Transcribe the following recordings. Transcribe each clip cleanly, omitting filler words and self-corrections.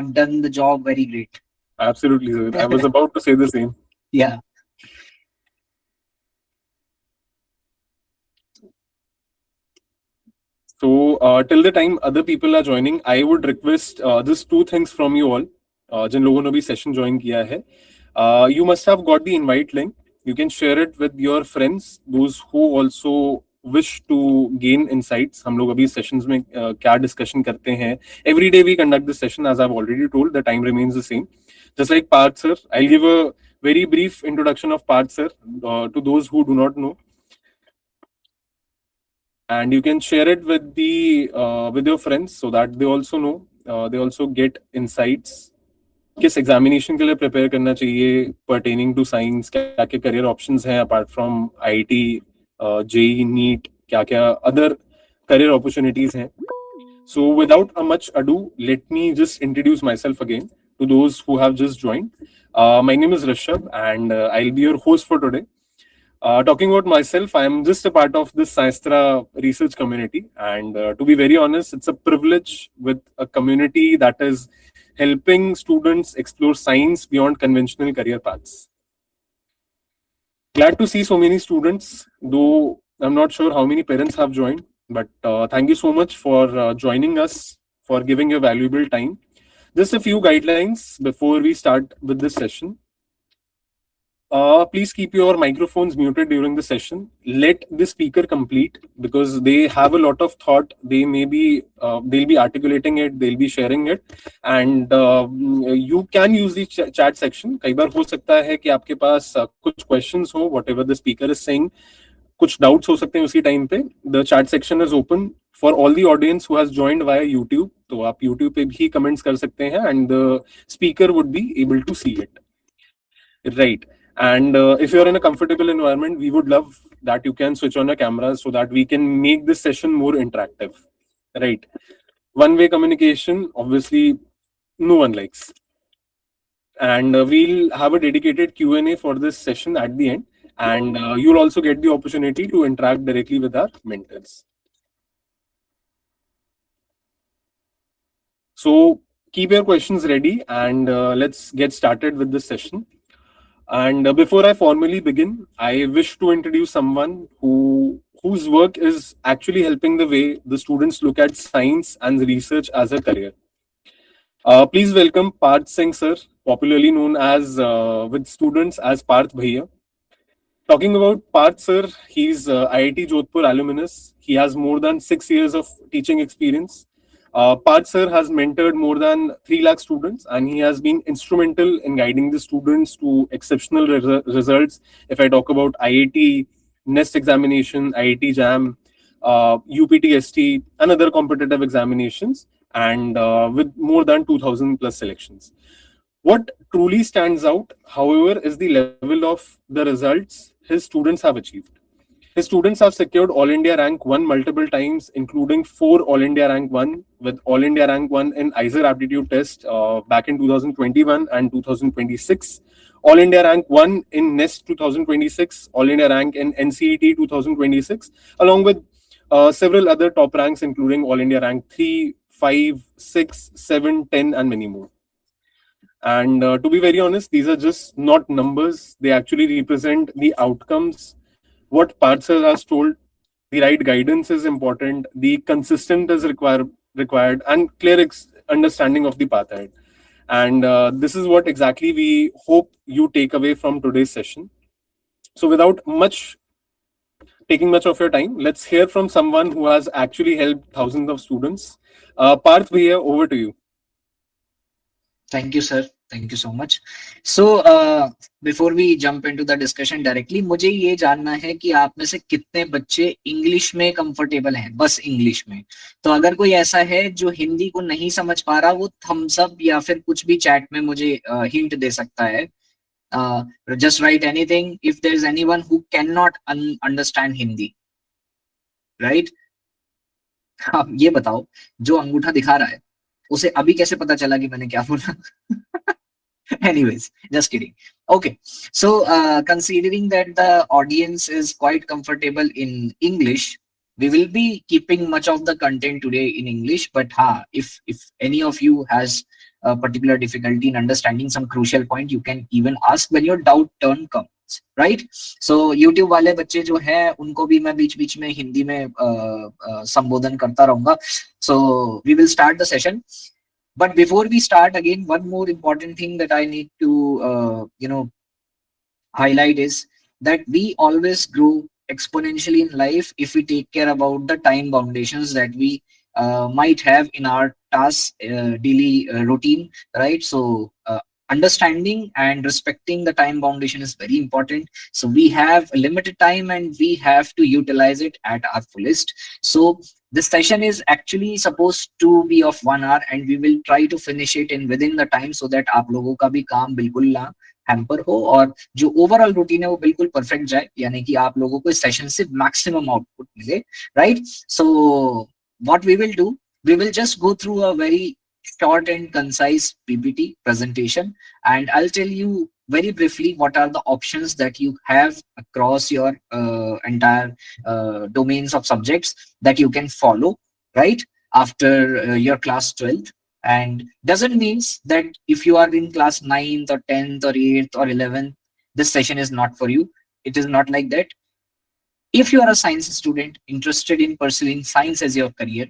have done the job very great. Absolutely, sir. I was about to say the same. Yeah. So till the time other people are joining, I would request just two things from you all. जिन लोगों ने भी session join किया है, you must have got the invite link. You can share it with your friends, those who also wish to gain insights. हम लोग अभी sessions में क्या discussion करते हैं. Every day we conduct this session, as I've already told. The time remains the same. Just like Parth sir, I'll give a very brief introduction of Parth sir to those who do not know. And you can share it with your friends so that they also know, they also get insights. किस examination के लिए prepare करना चाहिए pertaining to science, क्या क्या career options हैं apart from IIT, JEE, NEET, क्या क्या अदर करियर अपॉर्चुनिटीज हैं. So without a much ado, let me just introduce myself again to those who have just joined. My name is Rishabh, and I'll be your host for today. Talking about myself, I am just a part of this SciAstra research community, and to be very honest, it's a privilege with a community that is helping students explore science beyond conventional career paths. Glad to see so many students, though I'm not sure how many parents have joined, but thank you so much for joining us, for giving your valuable time. Just a few guidelines before we start with this session. Please keep your microphones muted during the session. Let the speaker complete, because they have a lot of thought. They may be, they'll be articulating it, they'll be sharing it, and you can use the chat section. कई बार हो सकता है कि आपके पास कुछ questions हो, whatever the speaker is saying, कुछ doubts हो सकते हैं उसी time पे. The chat section is open for all the audience who has joined via YouTube. तो आप YouTube पे भी comments कर सकते हैं, and the speaker would be able to see it. Right. And if you're in a comfortable environment, we would love that you can switch on your cameras so that we can make this session more interactive. Right. One-way communication, obviously, no one likes. And we'll have a dedicated Q&A for this session at the end. And you'll also get the opportunity to interact directly with our mentors. So keep your questions ready, and let's get started with this session. And before I formally begin, I wish to introduce someone whose work is actually helping the way the students look at science and research as a career. Please welcome Parth Singh sir, popularly known as with students as Parth Bhaiya. Talking about Parth sir, he's IIT Jodhpur alumnus. He has more than 6 years of teaching experience. Parth sir has mentored more than 3 lakh students, and he has been instrumental in guiding the students to exceptional results. If I talk about IIT NEST examination, IIT JAM, UPTST, and other competitive examinations, and with more than 2000 plus selections. What truly stands out, however, is the level of the results his students have achieved. His students have secured All India Rank 1 multiple times, including 4 All India Rank 1, with All India Rank 1 in IISER aptitude test back in 2021 and 2026, All India Rank 1 in NEST 2026, All India Rank in NCET 2026, along with several other top ranks, including All India Rank 3, 5, 6, 7, 10, and many more. And to be very honest, these are just not numbers. They actually represent the outcomes. What Parth sir has told, the right guidance is important, the consistent is required, and clear understanding of the path ahead. And this is what exactly we hope you take away from today's session. So without taking much of your time, let's hear from someone who has actually helped thousands of students. Parth Bhaiya, over to you. Thank you, sir. Thank you so much. So, before we jump into the discussion directly, मुझे ये जानना है कि आप में से कितने बच्चे इंग्लिश में कंफर्टेबल हैं, बस इंग्लिश में. तो अगर कोई ऐसा है जो हिंदी को नहीं समझ पा रहा, वो थम्स अप या फिर कुछ भी चैट में मुझे हिंट दे सकता है. Just write anything if there is anyone who cannot understand Hindi, right? आप ये बताओ, जो अंगूठा दिखा रहा है उसे अभी कैसे पता चला कि मैंने क्या बोला? Anyways, just kidding. Okay, so considering that the audience is quite comfortable in English, we will be keeping much of the content today in English. But if any of you has a particular difficulty in understanding some crucial point, you can even ask when your doubt turn comes, right? So YouTube वाले बच्चे जो हैं उनको भी मैं बीच बीच में हिंदी में संबोधन करता रहूंगा. So we will start the session. But before we start, again, one more important thing that I need to highlight is that we always grow exponentially in life if we take care about the time foundations that we might have in our task daily routine, right? So understanding and respecting the time foundation is very important. So we have a limited time and we have to utilize it at our fullest. So this session is actually supposed to be of 1 hour and we will try to finish it in within the time so that आप लोगों का भी काम बिल्कुल ना hamper हो और जो ओवरऑल रूटीन है वो बिल्कुल परफेक्ट जाए, यानी कि आप लोगों को इस सेशन से मैक्सिमम आउटपुट मिले, right? So what we will do, we will just go through a very short and concise PPT presentation, and I'll tell you very briefly what are the options that you have across your entire domains of subjects that you can follow, right, after your class 12th. And doesn't means that if you are in class 9th or 10th or 8th or 11th, this session is not for you. It is not like that. If you are a science student interested in pursuing science as your career,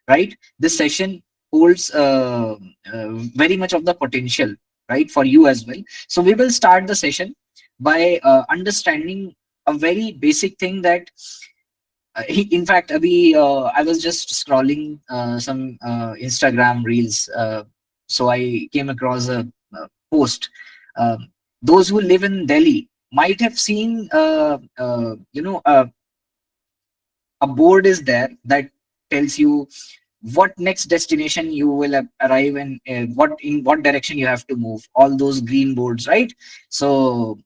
right, this session holds very much of the potential, right, for you as well. So we will start the session by understanding a very basic thing that in fact I was just scrolling some Instagram reels, so I came across a post. Those who live in Delhi might have seen a board is there that tells you what next destination you will arrive in, what in what direction you have to move, all those green boards, right? So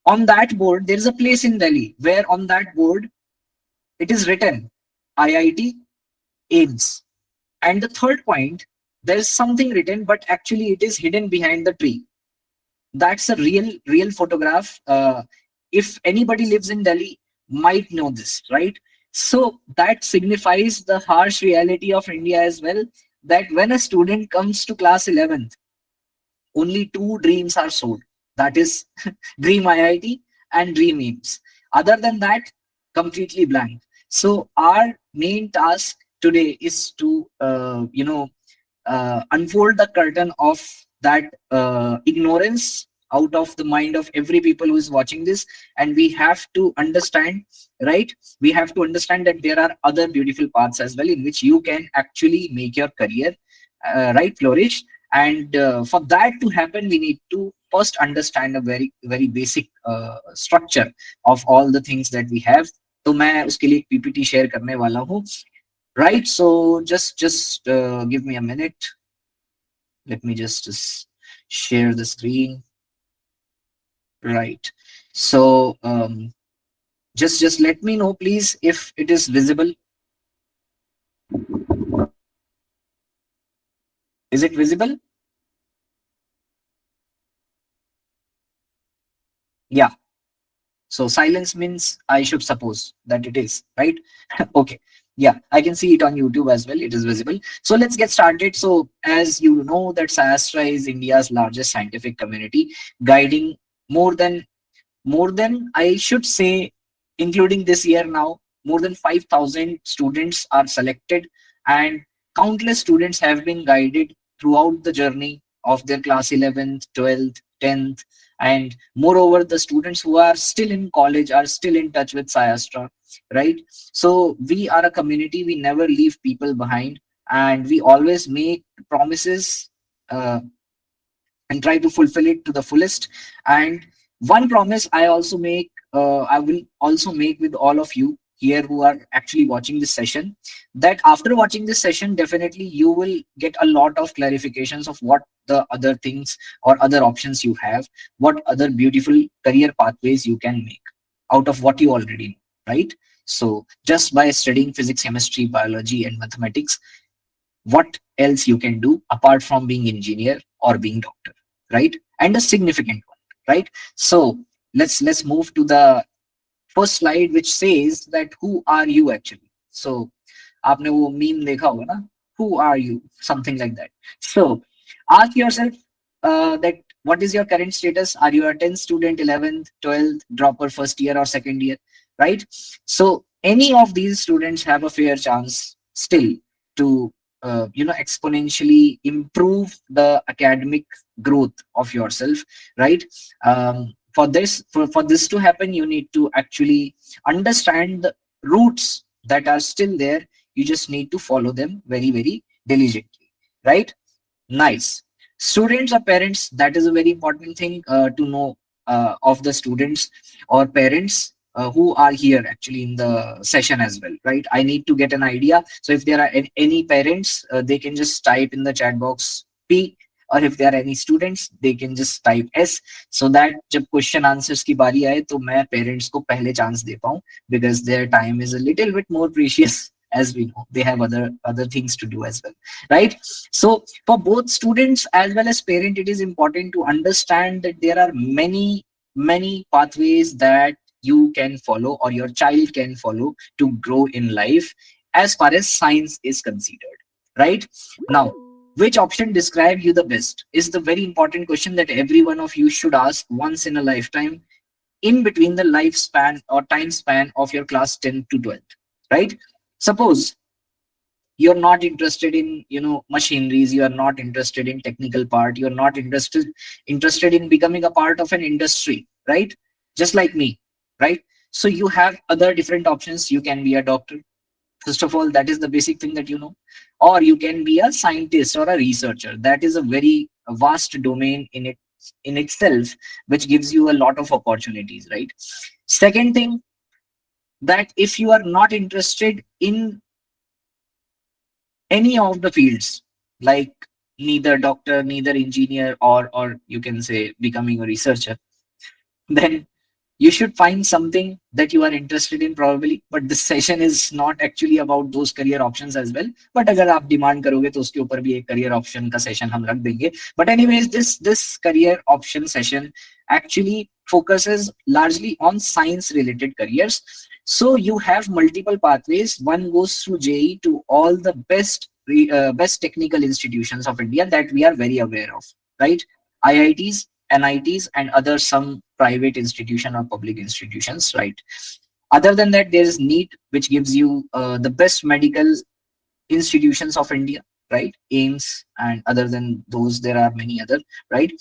on that board there is a place in Delhi where on that board it is written IIT AIMS, and the third point, there is something written but actually it is hidden behind the tree. That's a real photograph. If anybody lives in Delhi might know this, right? So that signifies the harsh reality of India as well, that when a student comes to class 11th, only two dreams are sold. That is Dream IIT and Dream AIMS. Other than that, completely blank. So our main task today is to unfold the curtain of that ignorance out of the mind of every people who is watching this, and we have to understand, right, we have to understand that there are other beautiful paths as well in which you can actually make your career right, flourish. And for that to happen we need to first understand a very basic structure of all the things that we have. तो मैं उसके लिए एक PPT share करने वाला हूँ, right? So just give me a minute. Let me just share the screen, right? So just let me know please if it is visible. Is it visible? Yeah. So silence means I should suppose that it is, right? Okay. Yeah, I can see it on YouTube as well. It is visible. So let's get started. So as you know that SciAstra is India's largest scientific community, guiding more than I should say, including this year now, more than 5,000 students are selected, and countless students have been guided throughout the journey of their class 11th, 12th, 10th, and moreover, the students who are still in college are still in touch with SciAstra, right? So we are a community, we never leave people behind, and we always make promises and try to fulfill it to the fullest. And one promise I also make, I will also make with all of you here who are actually watching this session, that after watching this session definitely you will get a lot of clarifications of what the other things or other options you have, what other beautiful career pathways you can make out of what you already know, right? So just by studying physics, chemistry, biology and mathematics, what else you can do apart from being engineer or being doctor, right? And a significant one, right? So let's move to the first slide, which says that who are you actually. So आपने वो meme देखा होगा ना, who are you, something like that. So Ask yourself that what is your current status? Are you a 10th student, 11th, 12th, dropper, first year or second year, right? So any of these students have a fair chance still to exponentially improve the academic growth of yourself, right? For this to happen, you need to actually understand the roots that are still there. You just need to follow them very, very diligently, right? Nice. Students or parents, that is a very important thing to know of the students or parents who are here actually in the session as well, right? I need to get an idea. So if there are any parents, they can just type in the chat box P, or if there are any students, they can just type S, so that जब question answers की बारी आए तो मैं parents को पहले chance दे पाऊँ, because their time is a little bit more precious. As we know, they have other things to do as well, right? So for both students as well as parent, it is important to understand that there are many pathways that you can follow or your child can follow to grow in life as far as science is considered, right? Now, which option describe you the best is the very important question that every one of you should ask once in a lifetime, in between the lifespan or time span of your class 10 to 12th, right? Suppose you're not interested in machineries, you are not interested in technical part, you're not interested in becoming a part of an industry, right? Just like me, right? So you have other different options. You can be a doctor, first of all, that is the basic thing that you know, or you can be a scientist or a researcher. That is a very vast domain in itself, which gives you a lot of opportunities, right? Second thing, that if you are not interested in any of the fields, like neither doctor, neither engineer, or you can say becoming a researcher, then you should find something that you are interested in probably. But this session is not actually about those career options as well, but अगर आप demand करोगे तो उसके ऊपर भी एक career option का session हम रख देंगे. But anyways, this career option session actually focuses largely on science related careers. So you have multiple pathways. One goes through JE to all the best technical institutions of India that we are very aware of, right? IITs, NITs, and other some private institution or public institutions, right? Other than that, there is NEET, which gives you the best medical institutions of India, right? AIMS, and other than those, there are many other, right?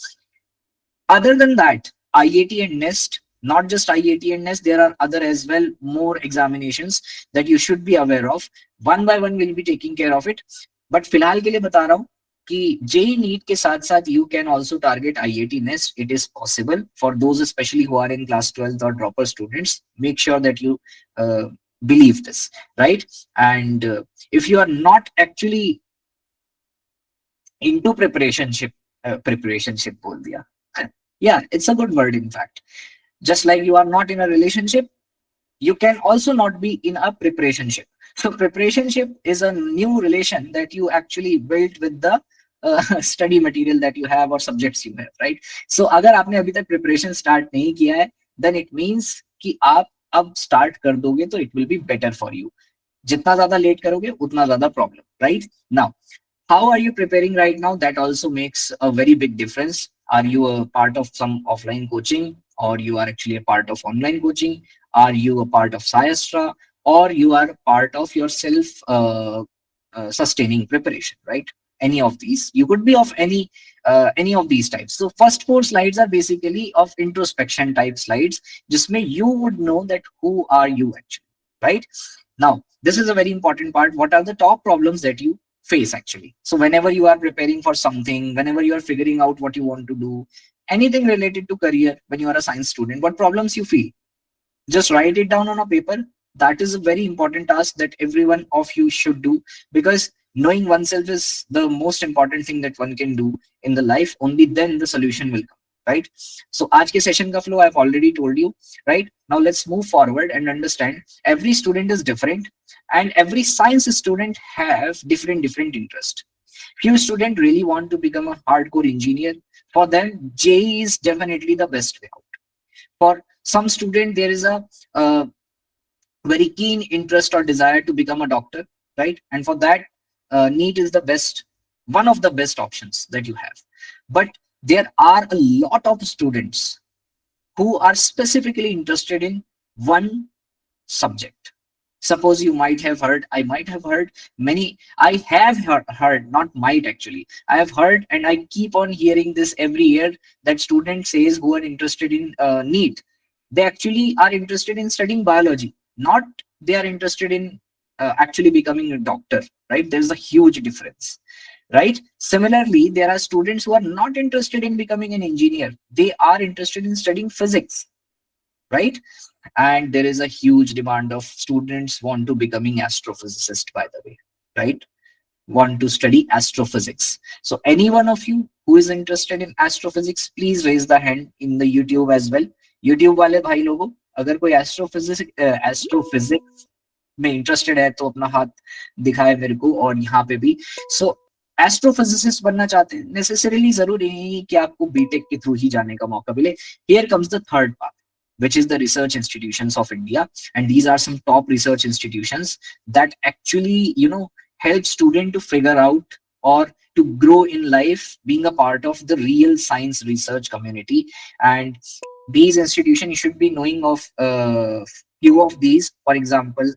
Other than that, IIT and NEST, not just IIT and NEST, there are other as well, more examinations that you should be aware of. One by one, we'll be taking care of it. But फिलहाल के लिए बता रहा हूँ कि JEE NEET के साथ साथ you can also target IIT NEST. It is possible for those especially who are in class 12th or dropper students. Make sure that you believe this, right? And if you are not actually into preparationship बोल दिया. Yeah, it's a good word in fact. Just like you are not in a relationship, you can also not be in a preparationship. So preparationship is a new relation that you actually built with the study material that you have or subjects you have, right? So अगर आपने अभी तक preparation start नहीं किया है, then it means कि आप अब start कर दोगे तो it will be better for you. जितना ज्यादा लेट करोगे उतना ज्यादा problem, right? Now, how are you preparing right now? That also makes a very big difference. Are you a part of some offline coaching, or you are actually a part of online coaching? Are you a part of SciAstra, or you are part of your self sustaining preparation, right? Any of these, you could be of any of these types. So first four slides are basically of introspection type slides, जिसमें you would know that who are you actually, right? Now, this is a very important part. What are the top problems that you face actually? So whenever you are preparing for something, whenever you are figuring out what you want to do, anything related to career, when you are a science student, what problems you feel, just write it down on a paper. That is a very important task that every one of you should do, because knowing oneself is the most important thing that one can do in the life. Only then the solution will come, right? So आज के session का flow I have already told you, right? Now let's move forward and understand every student is different, and every science student have different interest. Few students really want to become a hardcore engineer. For them, JEE is definitely the best way out. For some student, there is a very keen interest or desire to become a doctor, right? And for that, NEET is the best one of the best options that you have. But there are a lot of students who are specifically interested in one subject. Suppose you might have heard, I might have heard many, I have heard, not might actually, I have heard and I keep on hearing this every year, that student says who are interested in NEET, they actually are interested in studying biology, not they are interested in actually becoming a doctor, right? There's a huge difference, right? Similarly, there are students who are not interested in becoming an engineer, they are interested in studying physics, right? And there is a huge demand of students want to becoming astrophysicist, by the way, right? Want to study astrophysics. So any one of you who is interested in astrophysics, please raise the hand in the YouTube as well. YouTube वाले भाई लोगों, अगर कोई astrophysics में interested है तो अपना हाथ दिखाए मेरे को, और यहाँ पे भी. सो एस्ट्रोफिजिसिस्ट बनना चाहते हैं, नेसेसरीली जरूरी नहीं कि आपको बीटेक के थ्रू ही जाने का मौका मिले. Here comes the third part, which is the research institutions of India. And these are some top research institutions that actually, help student to figure out or to grow in life, being a part of the real science research community. And these institutions, you should be knowing of few of these. For example,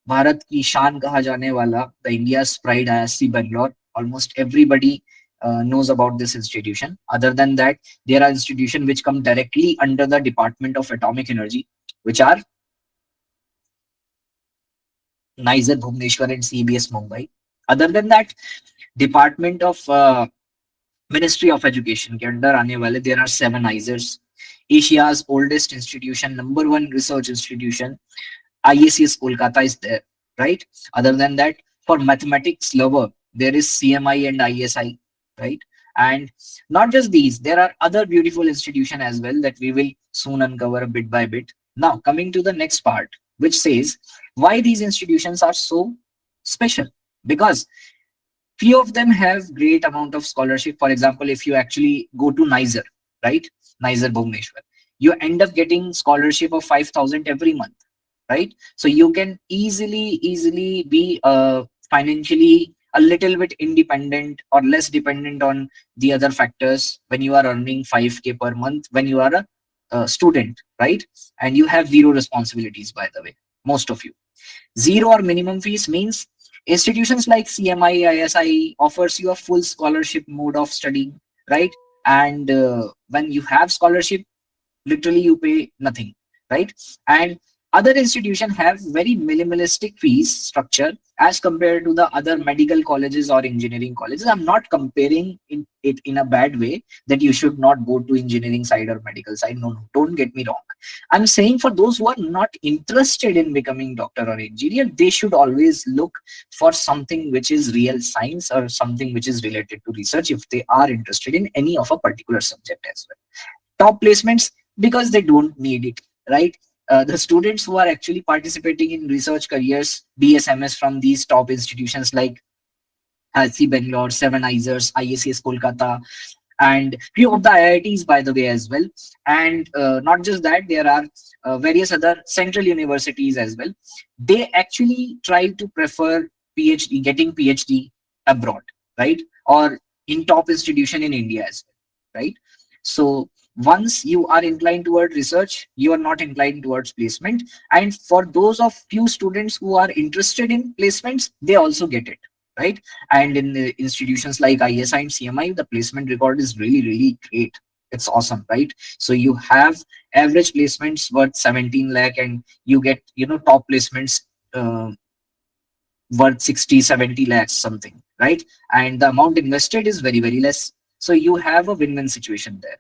Bharat की शान कहा जाने वाला, the India's pride, IISc Bangalore. Almost everybody knows about this institution. Other than that, there are institutions which come directly under the Department of Atomic Energy, which are NISER Bhubaneswar and CBS Mumbai. Other than that, Department of Ministry of Education के under आने वाले, there are 7 IISERs. Asia's oldest institution, number 1 research institution, IISc Kolkata is there, right? Other than that, for mathematics lover, there is CMI and ISI, right? And not just these, there are other beautiful institutions as well that we will soon uncover bit by bit. Now, coming to the next part, which says why these institutions are so special. Because few of them have great amount of scholarship. For example, if you actually go to NISER, right? NISER Bhubaneswar, you end up getting scholarship of 5,000 every month, right? So you can easily be financially a little bit independent or less dependent on the other factors when you are earning 5K per month when you are a student, right? And you have zero responsibilities, by the way, most of you. Zero or minimum fees means institutions like CMI, ISI offers you a full scholarship mode of studying, right? And when you have scholarship, literally you pay nothing, right? And other institutions have very minimalistic fees structure as compared to the other medical colleges or engineering colleges. I'm not comparing it in a bad way that you should not go to engineering side or medical side. No, don't get me wrong. I'm saying for those who are not interested in becoming doctor or engineer, they should always look for something which is real science or something which is related to research if they are interested in any of a particular subject as well. Top placements, because they don't need it, right? The students who are actually participating in research careers, BSMS from these top institutions like IISc Bangalore, 7 IISERs, IISc Kolkata, and few of the IITs, by the way, as well. And not just that, there are various other central universities as well. They actually try to prefer PhD, getting PhD abroad, right? Or in top institution in India as well, right? So once you are inclined toward research, you are not inclined towards placement. And for those of few students who are interested in placements, they also get it, right? And in the institutions like ISI and CMI, the placement record is really great. It's awesome, right? So you have average placements worth 17 lakh and you get, top placements worth 60-70 lakhs something, right? And the amount invested is very less. So you have a win-win situation there.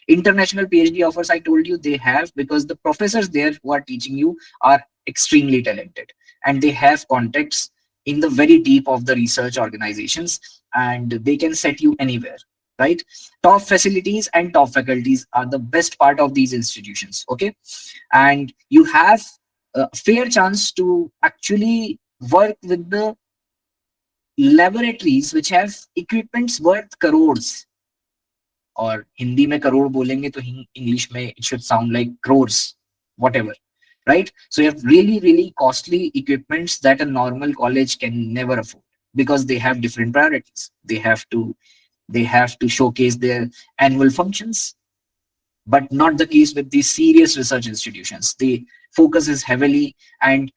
International PhD offers, I told you, they have, because the professors there who are teaching you are extremely talented and they have contacts in the very deep of the research organizations, and they can set you anywhere, right? Top facilities and top faculties are the best part of these institutions, okay? And you have a fair chance to actually work with the laboratories which have equipments worth crores. और हिंदी में करोड़ बोलेंगे तो English में it should sound like crores, whatever, right? So you have really costly equipments that a normal college can never afford. because they have different priorities. They have to showcase their annual functions, but not the case with these serious research institutions. The focus is heavily, and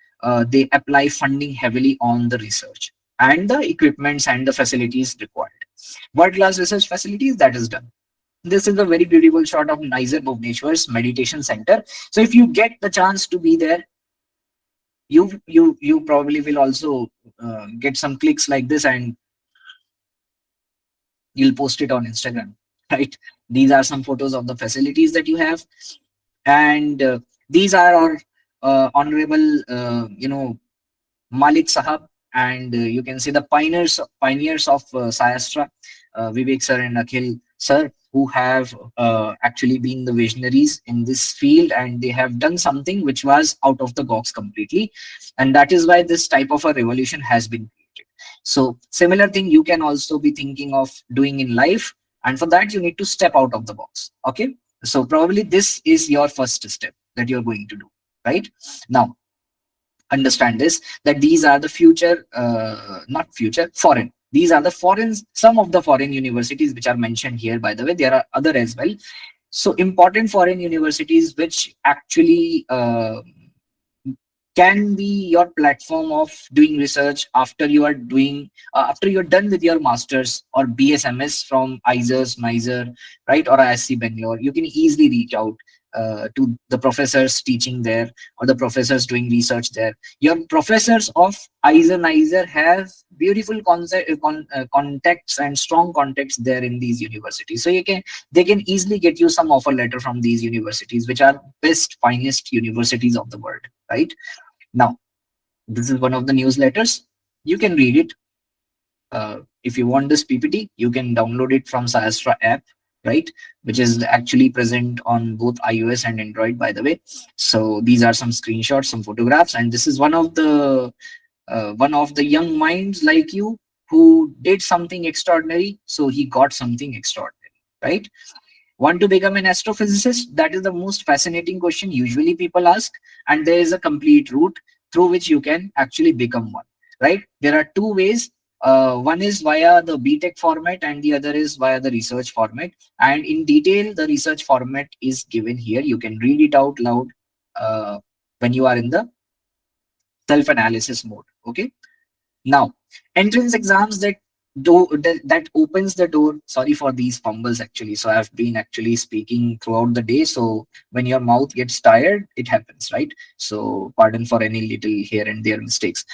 they apply funding heavily on the research and the equipments and the facilities required. World class research facilities, that is done. This is a very beautiful shot of NISER Bhubaneswar's meditation center. So if you get the chance to be there, you probably will also get some clicks like this, and you'll post it on Instagram, right? These are some photos of the facilities that you have, and these are our honorable, Malik Sahab, and you can see the pioneers of SciAstra, Vivek sir and Akhil sir, who have actually been the visionaries in this field, and they have done something which was out of the box completely, and that is why this type of a revolution has been created. So similar thing you can also be thinking of doing in life, and for that you need to step out of the box. Okay, so probably this is your first step that you're going to do, right? Now understand this, that these are the future, not future, foreign, these are the foreign, some of the foreign universities which are mentioned here. By the way, there are other as well. So important foreign universities which actually can be your platform of doing research after you are doing, after you're done with your masters or BSMS from IISER, NISER, right, or IISc Bangalore. You can easily reach out to the professors teaching there, or the professors doing research there. Your professors of IISER, NISER have beautiful contacts and strong contacts there in these universities. So they can easily get you some offer letter from these universities, which are best, finest universities of the world, right? Now, this is one of the newsletters. You can read it. If you want this PPT, you can download it from SciAstra app, right? Which is actually present on both iOS and Android, by the way. So these are some screenshots, some photographs, and this is one of the young minds like you who did something extraordinary. So he got something extraordinary, right? Want to become an astrophysicist? That is the most fascinating question usually people ask, and there is a complete route through which you can actually become one, right? There are two ways. One is via the BTech format, and the other is via the research format. And in detail, the research format is given here. You can read it out loud when you are in the self-analysis mode. Okay. Now, entrance exams that opens the door. Sorry for these fumbles actually. So I've been actually speaking throughout the day. So when your mouth gets tired, it happens, right? So pardon for any little here and there mistakes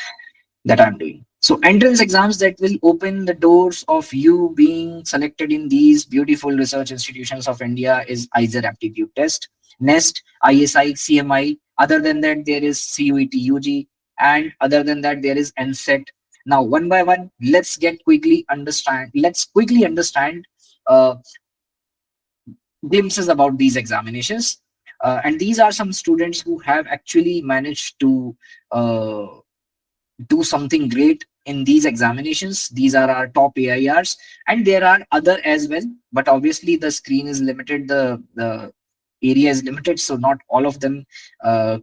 that I'm doing. So entrance exams that will open the doors of you being selected in these beautiful research institutions of India is IISER aptitude test, NEST, ISI, CMI. Other than that, there is CUET UG, and other than that, there is NSET. Now, one by one, let's quickly understand uh, glimpses about these examinations. And these are some students who have actually managed to uh, do something great in these examinations. These are our top AIRs, and there are other as well, but obviously the screen is limited, the area is limited, so not all of them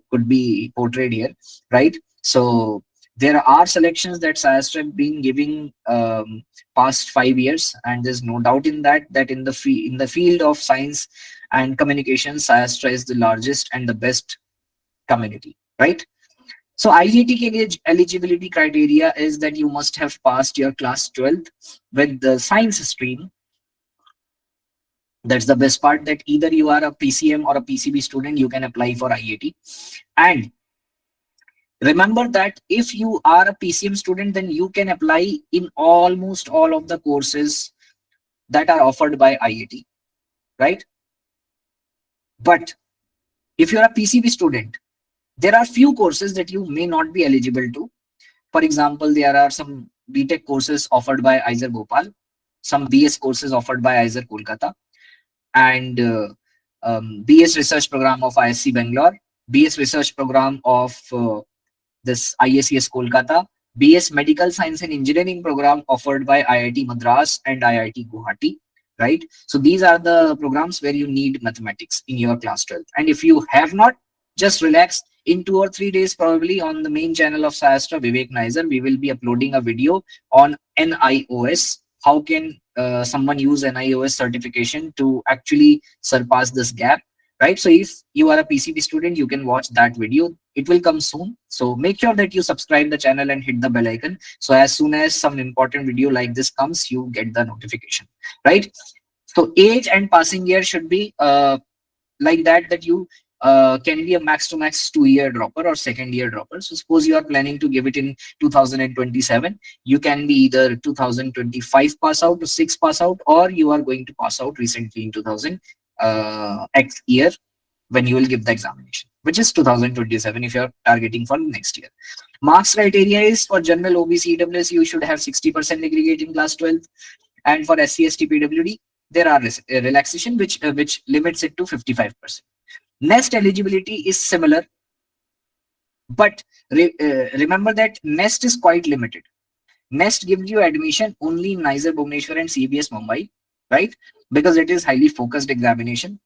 could be portrayed here, right? So there are selections that SciAstra have been giving past 5 years, and there's no doubt in that in the field of science and communications, SciAstra is the largest and the best community, right? So IIT eligibility criteria is that you must have passed your class 12th with the science stream. That's the best part, that either you are a PCM or a PCB student, you can apply for IIT. And remember that if you are a PCM student, then you can apply in almost all of the courses that are offered by IIT, right? But if you're a PCB student, there are few courses that you may not be eligible to. For example, there are some BTech courses offered by IISER Bhopal, some BS courses offered by IISER Kolkata, and BS research program of IISc Bangalore, BS research program of this IISc Kolkata, BS medical science and engineering program offered by IIT Madras and IIT Guwahati, right? So these are the programs where you need mathematics in your class 12. And if you have not, just relax. in 2 or 3 days, probably on the main channel of SciAstra, Vivek Nizer, we will be uploading a video on NIOS. How can someone use NIOS certification to actually surpass this gap, right? So if you are a PCB student, you can watch that video. It will come soon. So make sure that you subscribe the channel and hit the bell icon. So as soon as some important video like this comes, you get the notification, right? So age and passing year should be like that you can be a max to max 2 year dropper or second year dropper. So suppose you are planning to give it in 2027, you can be either 2025 pass out to 6 pass out, or you are going to pass out recently in 2000 X year when you will give the examination, which is 2027 if you're targeting for next year. Marks criteria is for general OBC EWS, you should have 60% aggregate in class 12, and for SC ST PWD there are relaxation which limits it to 55%. Nest eligibility is similar, but remember that Nest is quite limited. Nest gives you admission only in NISER Bhubaneswar and CBS Mumbai, right? Because it is highly focused examination,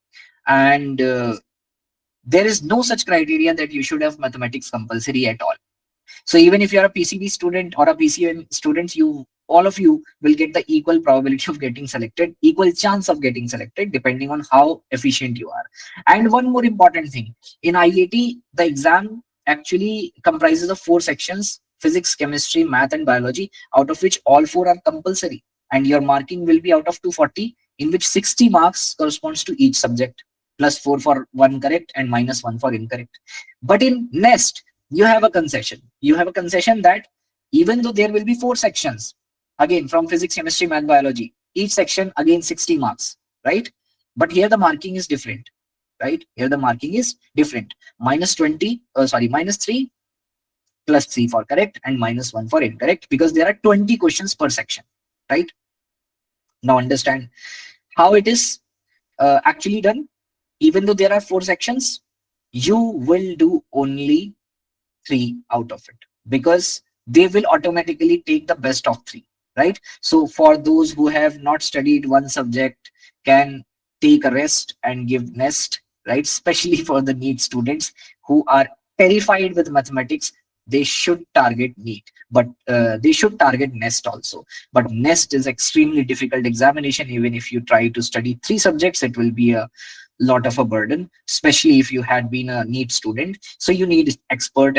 and there is no such criteria that you should have mathematics compulsory at all. So even if you're a PCB student or a PCM student, all of you will get the equal probability of getting selected, equal chance of getting selected, depending on how efficient you are. And one more important thing, in IIT, the exam actually comprises of 4 sections: physics, chemistry, math, and biology, out of which all 4 are compulsory. And your marking will be out of 240, in which 60 marks corresponds to each subject, plus 4 for one correct and minus 1 for incorrect. But in Nest, you have a concession. You have a concession that even though there will be 4 sections, again from physics, chemistry, math, biology, each section again 60 marks, right? But here the marking is different, right? Here the marking is different. Minus 3 plus 3 for correct and minus 1 for incorrect, because there are 20 questions per section, right? Now understand how it is actually done. Even though there are 4 sections, you will do only 3 out of it, because they will automatically take the best of 3, right? So for those who have not studied one subject, can take a rest and give Nest, right? Especially for the NEET students who are terrified with mathematics, they should target NEET, but they should target Nest also. But Nest is extremely difficult examination. Even if you try to study 3 subjects, it will be a lot of a burden, especially if you had been a NEET student. So you need expert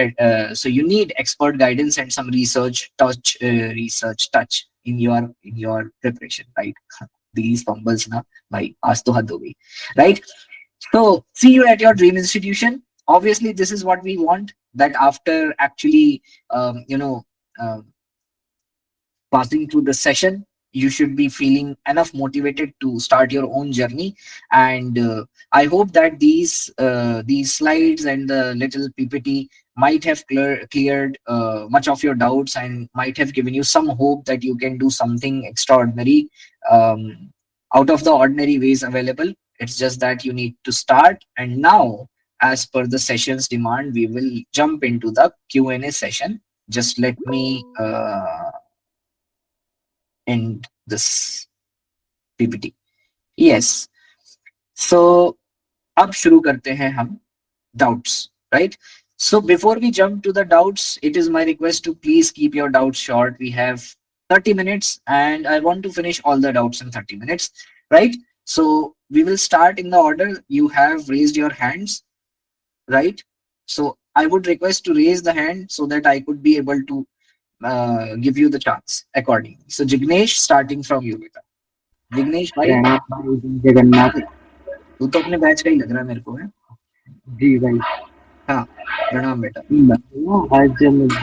guidance and some research touch in your preparation, right? These fumbles na bhai, aaj to had ho gayi, right? So see you at your dream institution. Obviously this is what we want, that after actually passing through the session, you should be feeling enough motivated to start your own journey. And I hope that these slides and the little PPT might have cleared much of your doubts, and might have given you some hope that you can do something extraordinary out of the ordinary ways available. It's just that you need to start. And now, as per the session's demand, we will jump into the Q&A session. Just let me end this PPT. Yes. So अब शुरू करते हैं हम doubts, right? So before we jump to the doubts, it is my request to please keep your doubts short. We have 30 minutes and I want to finish all the doubts in 30 minutes, right? So we will start in the order you have raised your hands, right? So I would request to raise the hand so that I could be able to give you the chance accordingly. So Jignesh, starting from you, beta. Jignesh भाई, प्रणव भाई जय जगन्नाथ तू तो अपने batch का ही लग रहा है मेरे को, है? जी भाई। हाँ, प्रणाम बेटा। भैया आज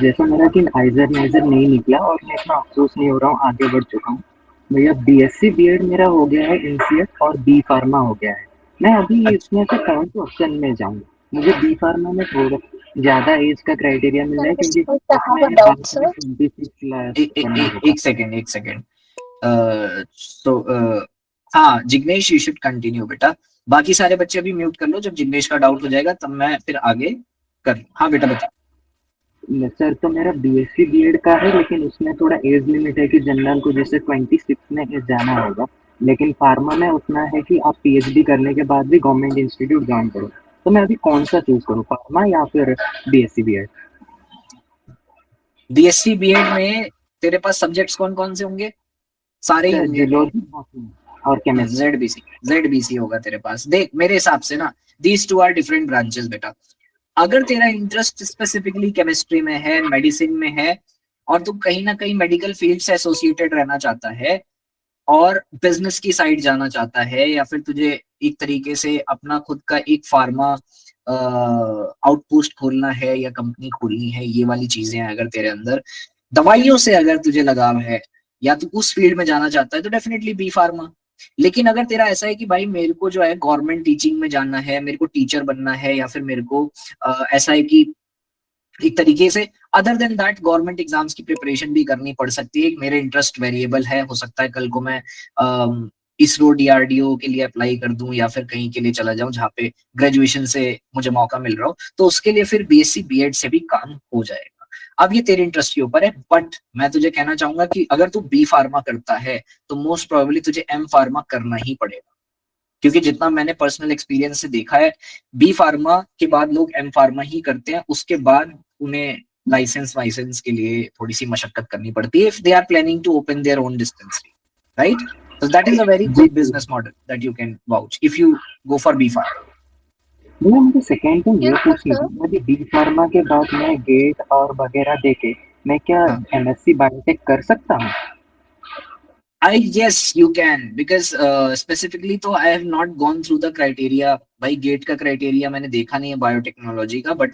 जैसा मेरा कि आइजर नाइजर नहीं निकला और मैं इतना अफसोस नहीं हो रहा हूँ, आगे बढ़ चुका हूँ भैया। बीएससी बीएड मेरा हो गया है, एनसीएफ और बी फार्मा हो गया है। मैं अभी इसमें से कौन से ऑप्शन में जाऊँ? मुझे बी फार्मा में थोड़ा ज्यादा एज का क्राइटेरिया मिल रहा है क्योंकि एक सेकेंड। तो हाँ जिग्नेश, यू शुड कंटिन्यू बेटा। बाकी सारे बच्चे अभी म्यूट कर लो, जब जिग्नेश का डाउट हो जाएगा तब मैं फिर आगे कर। हाँ बेटा बता। सर तो मेरा बीएससी बीएड का है, लेकिन उसमें थोड़ा एज लिमिट है कि जनरल को जैसे 26 में जाना होगा, लेकिन फार्मा में उतना है कि आप पीएचडी करने के बाद भी गवर्नमेंट इंस्टीट्यूट ज्वाइन करो। तो मैं अभी कौन सा चूज करूँ, फार्मा या फिर बीएससी बीएड? बीएससी बीएड में तेरे पास सब्जेक्ट्स कौन कौन से होंगे? सारे ही होंगे। जियोलॉजी और केमिस्ट्री। जेडबीसी होगा तेरे पास। देख मेरे हिसाब से ना, these two are different branches बेटा। अगर तेरा इंटरेस्ट स्पेसिफिकली केमिस्ट्री में है, मेडिसिन में है, और तू कहीं ना कहीं मेडिकल फील्ड से एसोसिएटेड रहना चाहता है और बिजनेस की साइड जाना चाहता है, या फिर तुझे एक तरीके से अपना खुद का एक फार्मा आउटपोस्ट खोलना है या कंपनी खोलनी है, ये वाली चीजें हैं अगर तेरे अंदर, दवाइयों से अगर तुझे लगाव है या तू उस फील्ड में जाना चाहता है, तो डेफिनेटली बी फार्मा। लेकिन अगर तेरा ऐसा है कि भाई मेरे को जो है गवर्नमेंट टीचिंग में जाना है, मेरे को टीचर बनना है, या फिर मेरे को ऐसा है कि एक तरीके से other than that government exams की प्रिपरेशन भी करनी पड़ सकती है, मेरे इंटरेस्ट वेरिएबल है, हो सकता है कल को मैं इसरो डीआरडीओ के लिए अप्लाई कर दूं या फिर कहीं के लिए चला जाऊं जहाँ पे ग्रेजुएशन से मुझे मौका मिल रहा हो, तो उसके लिए फिर बीएससी बीएड से भी काम हो जाएगा। अब ये तेरे इंटरेस्ट के ऊपर है, बट मैं तुझे कहना चाहूंगा कि अगर तू बी फार्मा करता है तो मोस्ट प्रोबेबली तुझे एम फार्मा करना ही पड़ेगा, क्योंकि जितना मैंने पर्सनल एक्सपीरियंस से देखा है, बी फार्मा के बाद लोग एम फार्मा ही करते हैं, उसके बाद उन्हें लाइसेंस वाइसेंस के लिए थोड़ी सी मशक्कत करनी पड़ती है, if they are planning to open their own dispensary, right? So that is a very जी good business model that you can vouch if you go for B Pharma. भैया मुझे सेकेंड थिंग ये Yes, पूछनी sir. थी, यदि B pharma के बाद मैं गेट और वगैरह देके मैं क्या हाँ. एमएससी बायोटेक कर सकता हूँ? Yes, you can, because specifically तो I have not gone through the criteria. भाई गेट का क्राइटेरिया मैंने देखा नहीं है बायोटेक्नोलॉजी का, बट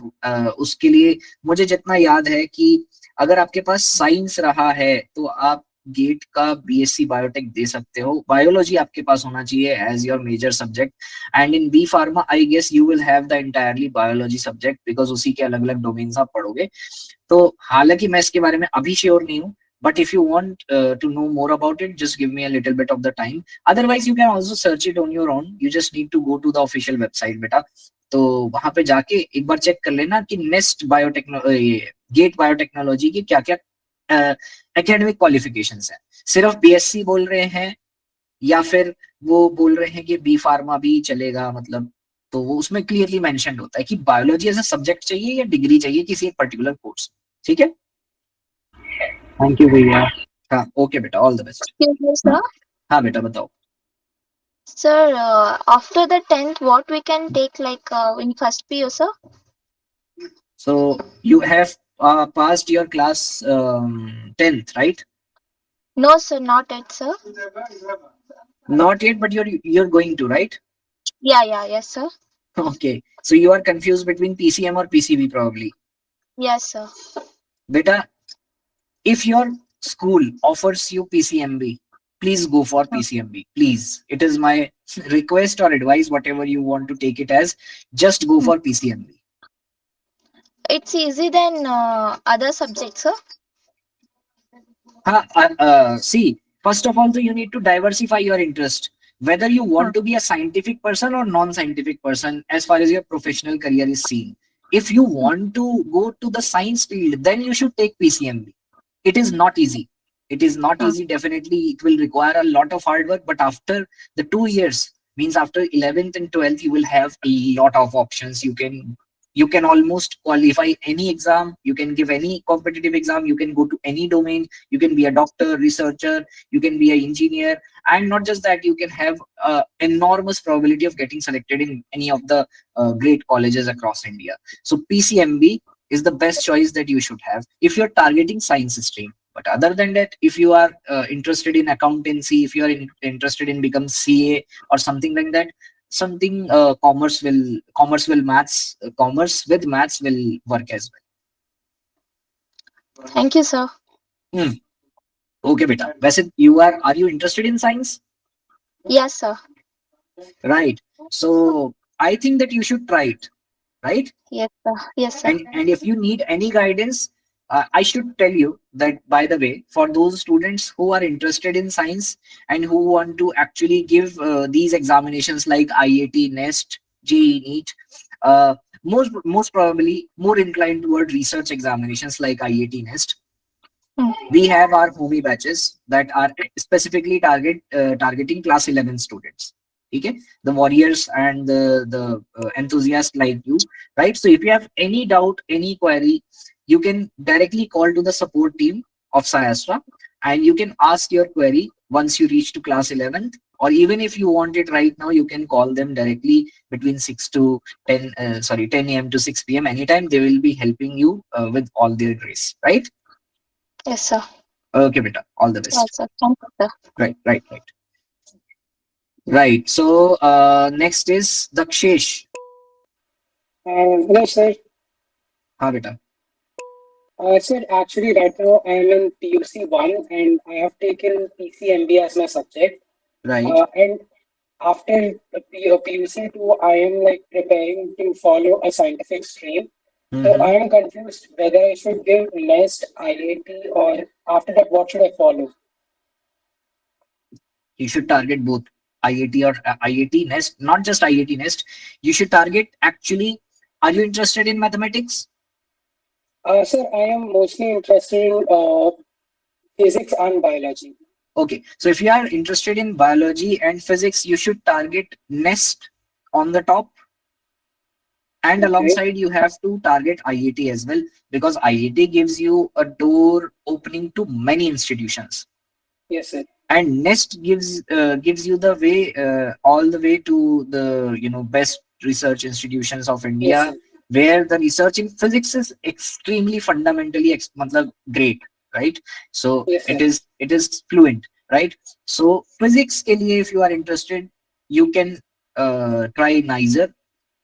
उसके लिए मुझे जितना याद है कि अगर आपके पास साइंस रहा है तो आप गेट का बीएससी बायोटेक दे सकते हो। बायोलॉजी आपके पास होना चाहिए as your major subject, and in B pharma I guess you will have the entirely biology subject, because उसी के अलग अलग डोमेन्स आप पढ़ोगे। तो हालांकि मैं इसके बारे में अभी श्योर नहीं हूँ, but if you want to know more about it, just give me a little bit of the time. Otherwise you can also search it on your own. You just need to go to the official website बेटा, तो वहां पे जाके एक बार check कर लेना कि nest biotechnology, gate biotechnology की क्या क्या एकेडमिक क्वालिफिकेशंस हैं। सिर्फ बीएससी बोल रहे हैं या फिर वो बोल रहे हैं कि बी फार्मा भी चलेगा, मतलब तो वो उसमें क्लियरली मेंशन्ड होता है कि बायोलॉजी एज अ सब्जेक्ट चाहिए या डिग्री चाहिए किसी एक पर्टिकुलर कोर्स। ठीक है? थैंक यू भैया। हाँ, ओके बेटा, all the best. Excuse me, sir. हाँ बेटा बताओ। Sir, after the 10th, what we can take like in first PU, sir? So you have passed your class 10th, right? No, sir, not yet, sir. Not yet, but you're going to, right? Yeah, yes, sir. Okay, so you are confused between PCM or PCB probably. Yes, sir. Beta, if your school offers you PCMB, please go for PCMB. Please, it is my request or advice, whatever you want to take it as, just go for PCMB. It's easy than other subjects, sir. See, first of all, so you need to diversify your interest, whether you want to be a scientific person or non-scientific person, as far as your professional career is seen. If you want to go to the science field, then you should take PCMB. It is not easy. It is not easy. Definitely, it will require a lot of hard work. But after the 2 years, means after 11th and 12th, you will have a lot of options. You can almost qualify any exam. You can give any competitive exam. You can go to any domain. You can be a doctor, researcher. You can be an engineer, and not just that, you can have enormous probability of getting selected in any of the great colleges across India. So PCMB is the best choice that you should have if you're targeting science stream. But other than that, if you are interested in accountancy, if you are interested in become CA or something like that, something commerce with maths will work as well. Thank you, sir. Okay beta, वैसे are you interested in science? Yes, sir. Right, so I think that you should try it, right? Yes, sir. Yes, sir. And if you need any guidance, I should tell you that, by the way, for those students who are interested in science and who want to actually give these examinations like IIT, NEST, JEE, NEET, most probably more inclined toward research examinations like IIT, NEST, we have our homie batches that are specifically targeting class 11 students. Okay, the warriors and the enthusiasts like you, right? So if you have any doubt, any query, you can directly call to the support team of SciAstra, and you can ask your query once you reach to class 11th, or even if you want it right now, you can call them directly between 6 to 10, 10 a.m. to 6 p.m. Anytime, they will be helping you with all their grace, right? Yes, sir. Okay, beta, all the Yes, best. sir. Thank you, sir. Right, right, right. Right. So next is Dakshesh. Hello, sir. Ha, beta. Sir, actually, right now I am in PUC 1 and I have taken PCMB as my subject. Right. And after PUC 2, I am like preparing to follow a scientific stream. So I Mm-hmm. am confused whether I should give NEST, IIT, or after that, what should I follow? You should target both IIT or IIT Nest, not just IIT Nest. You should target actually. Are you interested in mathematics? Sir, I am mostly interested in physics and biology. Okay. So if you are interested in biology and physics, you should target Nest on the top. And Okay. alongside, you have to target IIT as well, because IIT gives you a door opening to many institutions. Yes, sir. And Nest gives you the way, all the way to the best research institutions of Yes, India, sir. where the research in physics is extremely fundamentally matlab, great, right? So Yes, sir. it is fluent, right? So physics ke liye, if you are interested, you can try NISER.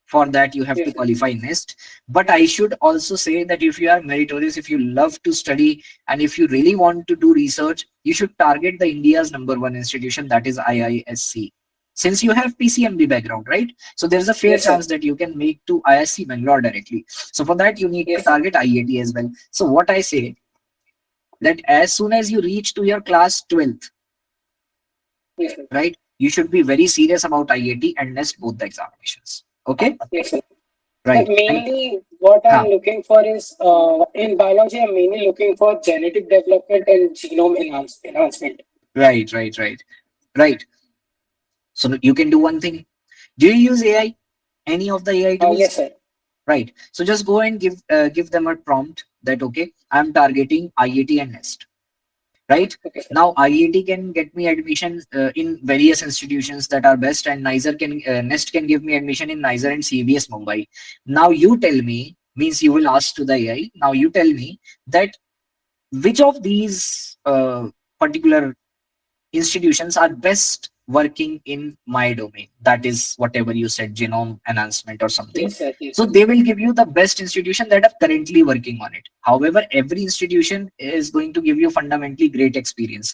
For that, you have to Yes, sir. qualify NEST. But I should also say that if you are meritorious, if you love to study, and if you really want to do research, you should target the India's #1 institution, that is IISc. Since you have PCMB background, right? So there's a fair Yes, sir. chance that you can make to IISc Bangalore directly. So for that, you need to Yes, sir. target IIT as well. So what I say, that as soon as you reach to your class 12th, Yes, sir. right, you should be very serious about IIT and NEST both the examinations. Okay, Yes, sir. So right. And mainly what I'm huh, looking for is in biology, I'm mainly looking for genetic development and enhancement. right, right, right, right. So you can do one thing. Do you use AI? Any of the AI tools? Yes, sir. Right. So just go and give them a prompt that okay, I'm targeting IIT and NEST. Right. Okay, sir. Now IIT can get me admission in various institutions that are best, and NISER can NEST can give me admission in NISER and CBS Mumbai. Now you tell me, means you will ask to the AI. Now you tell me that which of these particular institutions are best working in my domain, that is whatever you said, genome enhancement or something. Yes, sir. Yes, So sir. they will give you the best institution that are currently working on it. However, every institution is going to give you fundamentally great experience,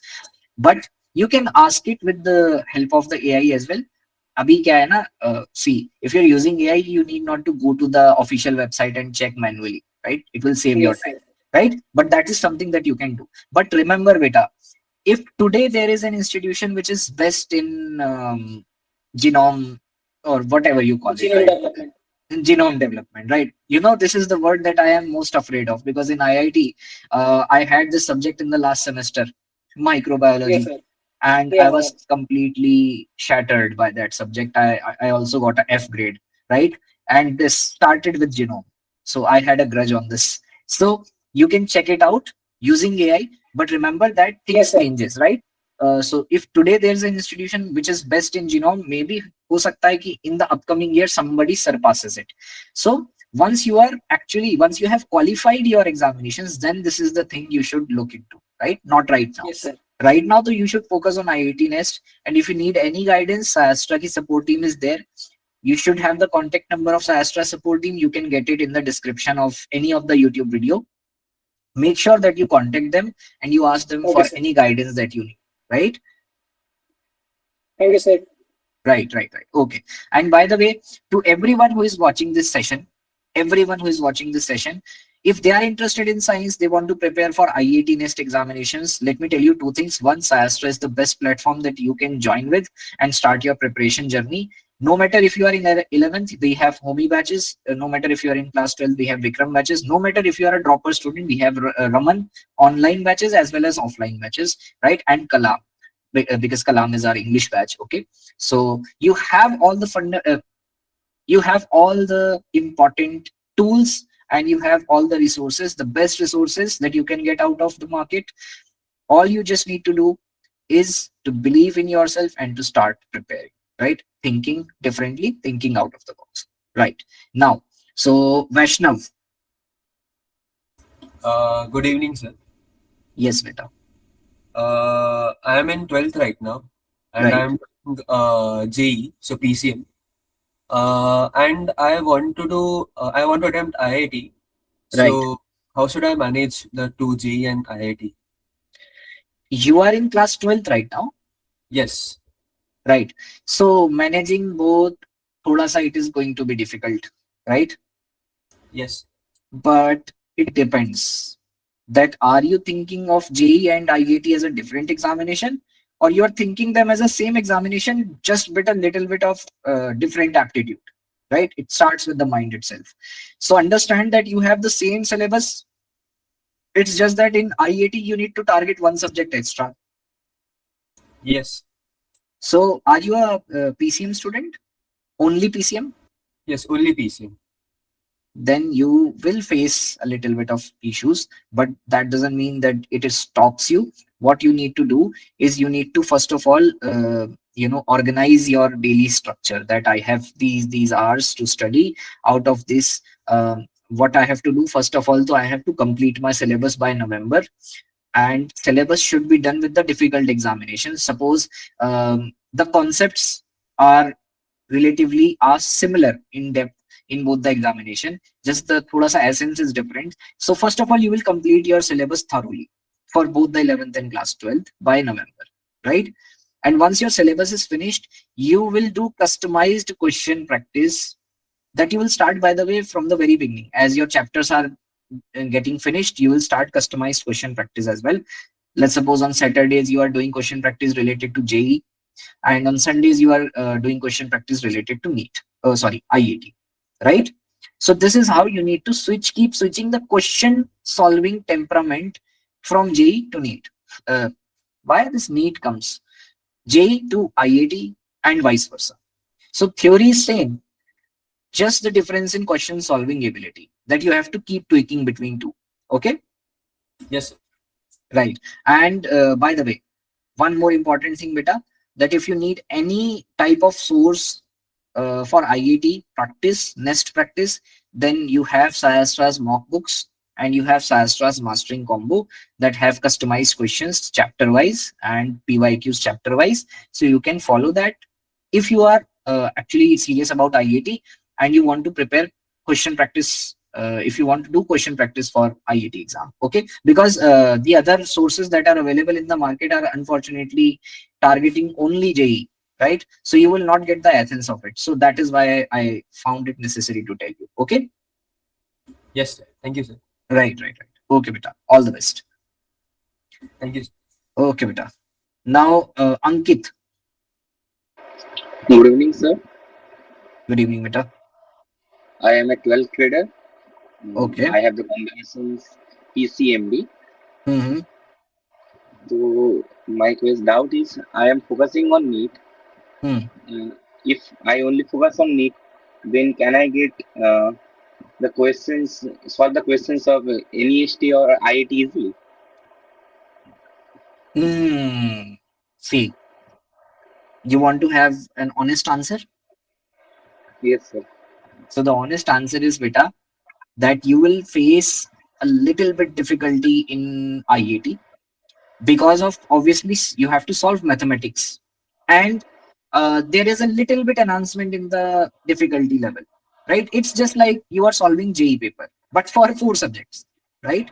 but you can ask it with the help of the AI as well. अभी क्या है ना, see, if you're using AI, you need not to go to the official website and check manually, right? It will save your Yes, time, sir. right? But that is something that you can do. But remember, beta, if today there is an institution which is best in genome or whatever you call it, Genome right? development. In genome development, right? This is the word that I am most afraid of, because in IIT, I had this subject in the last semester, Yes, microbiology, sir. and I Yeah, was completely shattered by that subject. I also got a F grade, right? And this started with genome, so I had a grudge on this. So you can check it out using AI, but remember that yes, things sir. changes, right? So if today there's an institution which is best in genome, maybe हो सकता है कि in the upcoming year somebody surpasses it. So once you have qualified your examinations, then this is the thing you should look into, right? Not right now. Yes, sir. Right now, though, you should focus on IIT Nest. And if you need any guidance, SciAstra ki support team is there. You should have the contact number of SciAstra support team. You can get it in the description of any of the YouTube video. Make sure that you contact them and you ask them Okay, for sir. any guidance that you need. Right? Thank you, sir. Right, right, right. Okay. And by the way, to everyone who is watching this session, everyone who is watching this session, if they are interested in science, they want to prepare for IIT Nest examinations, let me tell you two things. One, SciAstra is the best platform that you can join with and start your preparation journey. No matter if you are in 11th, they have homie batches. No matter if you are in class 12, they have Vikram batches. No matter if you are a dropper student, we have Raman online batches as well as offline batches, right? And KALAM. because Kalam is our English batch. Okay, so you have all the you have all the important tools, and you have all the resources, the best resources that you can get out of the market. All you just need to do is to believe in yourself and to start preparing, right? Thinking differently, thinking out of the box. Right. Now, so Vaishnav. Good evening, sir. Yes, beta. I am in 12th right now, and I Right. am doing JE, so PCM. And I want to do, I want to attempt IIT. Right. So, how should I manage the two JE and IIT? You are in class 12th right now. Yes, Right. So managing both, thoda sa it is going to be difficult, right? yes, But it depends. That are you thinking of JEE and IIT as a different examination, or you are thinking them as a same examination, just with a little bit of different aptitude, right? It starts with the mind itself. So understand that you have the same syllabus. It's just that in IIT you need to target one subject extra. yes, So are you a PCM student? Only PCM? yes, only PCM. Then you will face a little bit of issues, but that doesn't mean that it stops you. What you need to do is you need to first of all organize your daily structure, that I have these hours to study. Out of this, what I have to do, first of all, so I have to complete my syllabus by November, and syllabus should be done with the difficult examination. Suppose the concepts are relatively are similar in depth in both the examination, just the thoda sa essence is different. So first of all, you will complete your syllabus thoroughly for both the 11th and class 12th by November, right? And once your syllabus is finished, you will do customized question practice, that you will start, by the way, from the very beginning. As your chapters are getting finished, you will start customized question practice as well. Let's suppose on Saturdays you are doing question practice related to JE, and on Sundays you are doing question practice related to NEET. Oh, sorry, IIT, right? So this is how you need to keep switching the question solving temperament from JE to NEET. Why this NEET comes, JE to IIT and vice versa. So theory is same, just the difference in question solving ability that you have to keep tweaking between two. Okay, Yes, sir. right. And by the way, one more important thing, beta, that if you need any type of source for IIT practice, nest practice, then you have SciAstra's mock books, and you have SciAstra's mastering combo that have customized questions chapter wise and PYQs chapter wise. So you can follow that if you are actually serious about IIT and you want to prepare question practice. If you want to do question practice for IIT exam, okay, because the other sources that are available in the market are unfortunately targeting only JE, right? So you will not get the essence of it. So that is why I found it necessary to tell you. Okay, Yes, sir. Thank you, sir. right. Okay, beta. All the best. Thank you, sir. Okay, beta. Now, Ankit. Good evening, sir. Good evening, beta. I am a 12th grader. Okay. I have the combinations PCMB. Mm-hmm. So my doubt is I am focusing on NEET. Hmm. If I only focus on NEET, then can I get the questions, solve the questions of NEST or IIT easily? Hmm. See, you want to have an honest answer? Yes, sir. So the honest answer is, beta, that you will face a little bit difficulty in IIT because of, obviously, you have to solve mathematics, and there is a little bit enhancement in the difficulty level, right? It's just like you are solving JE paper, but for four subjects, right?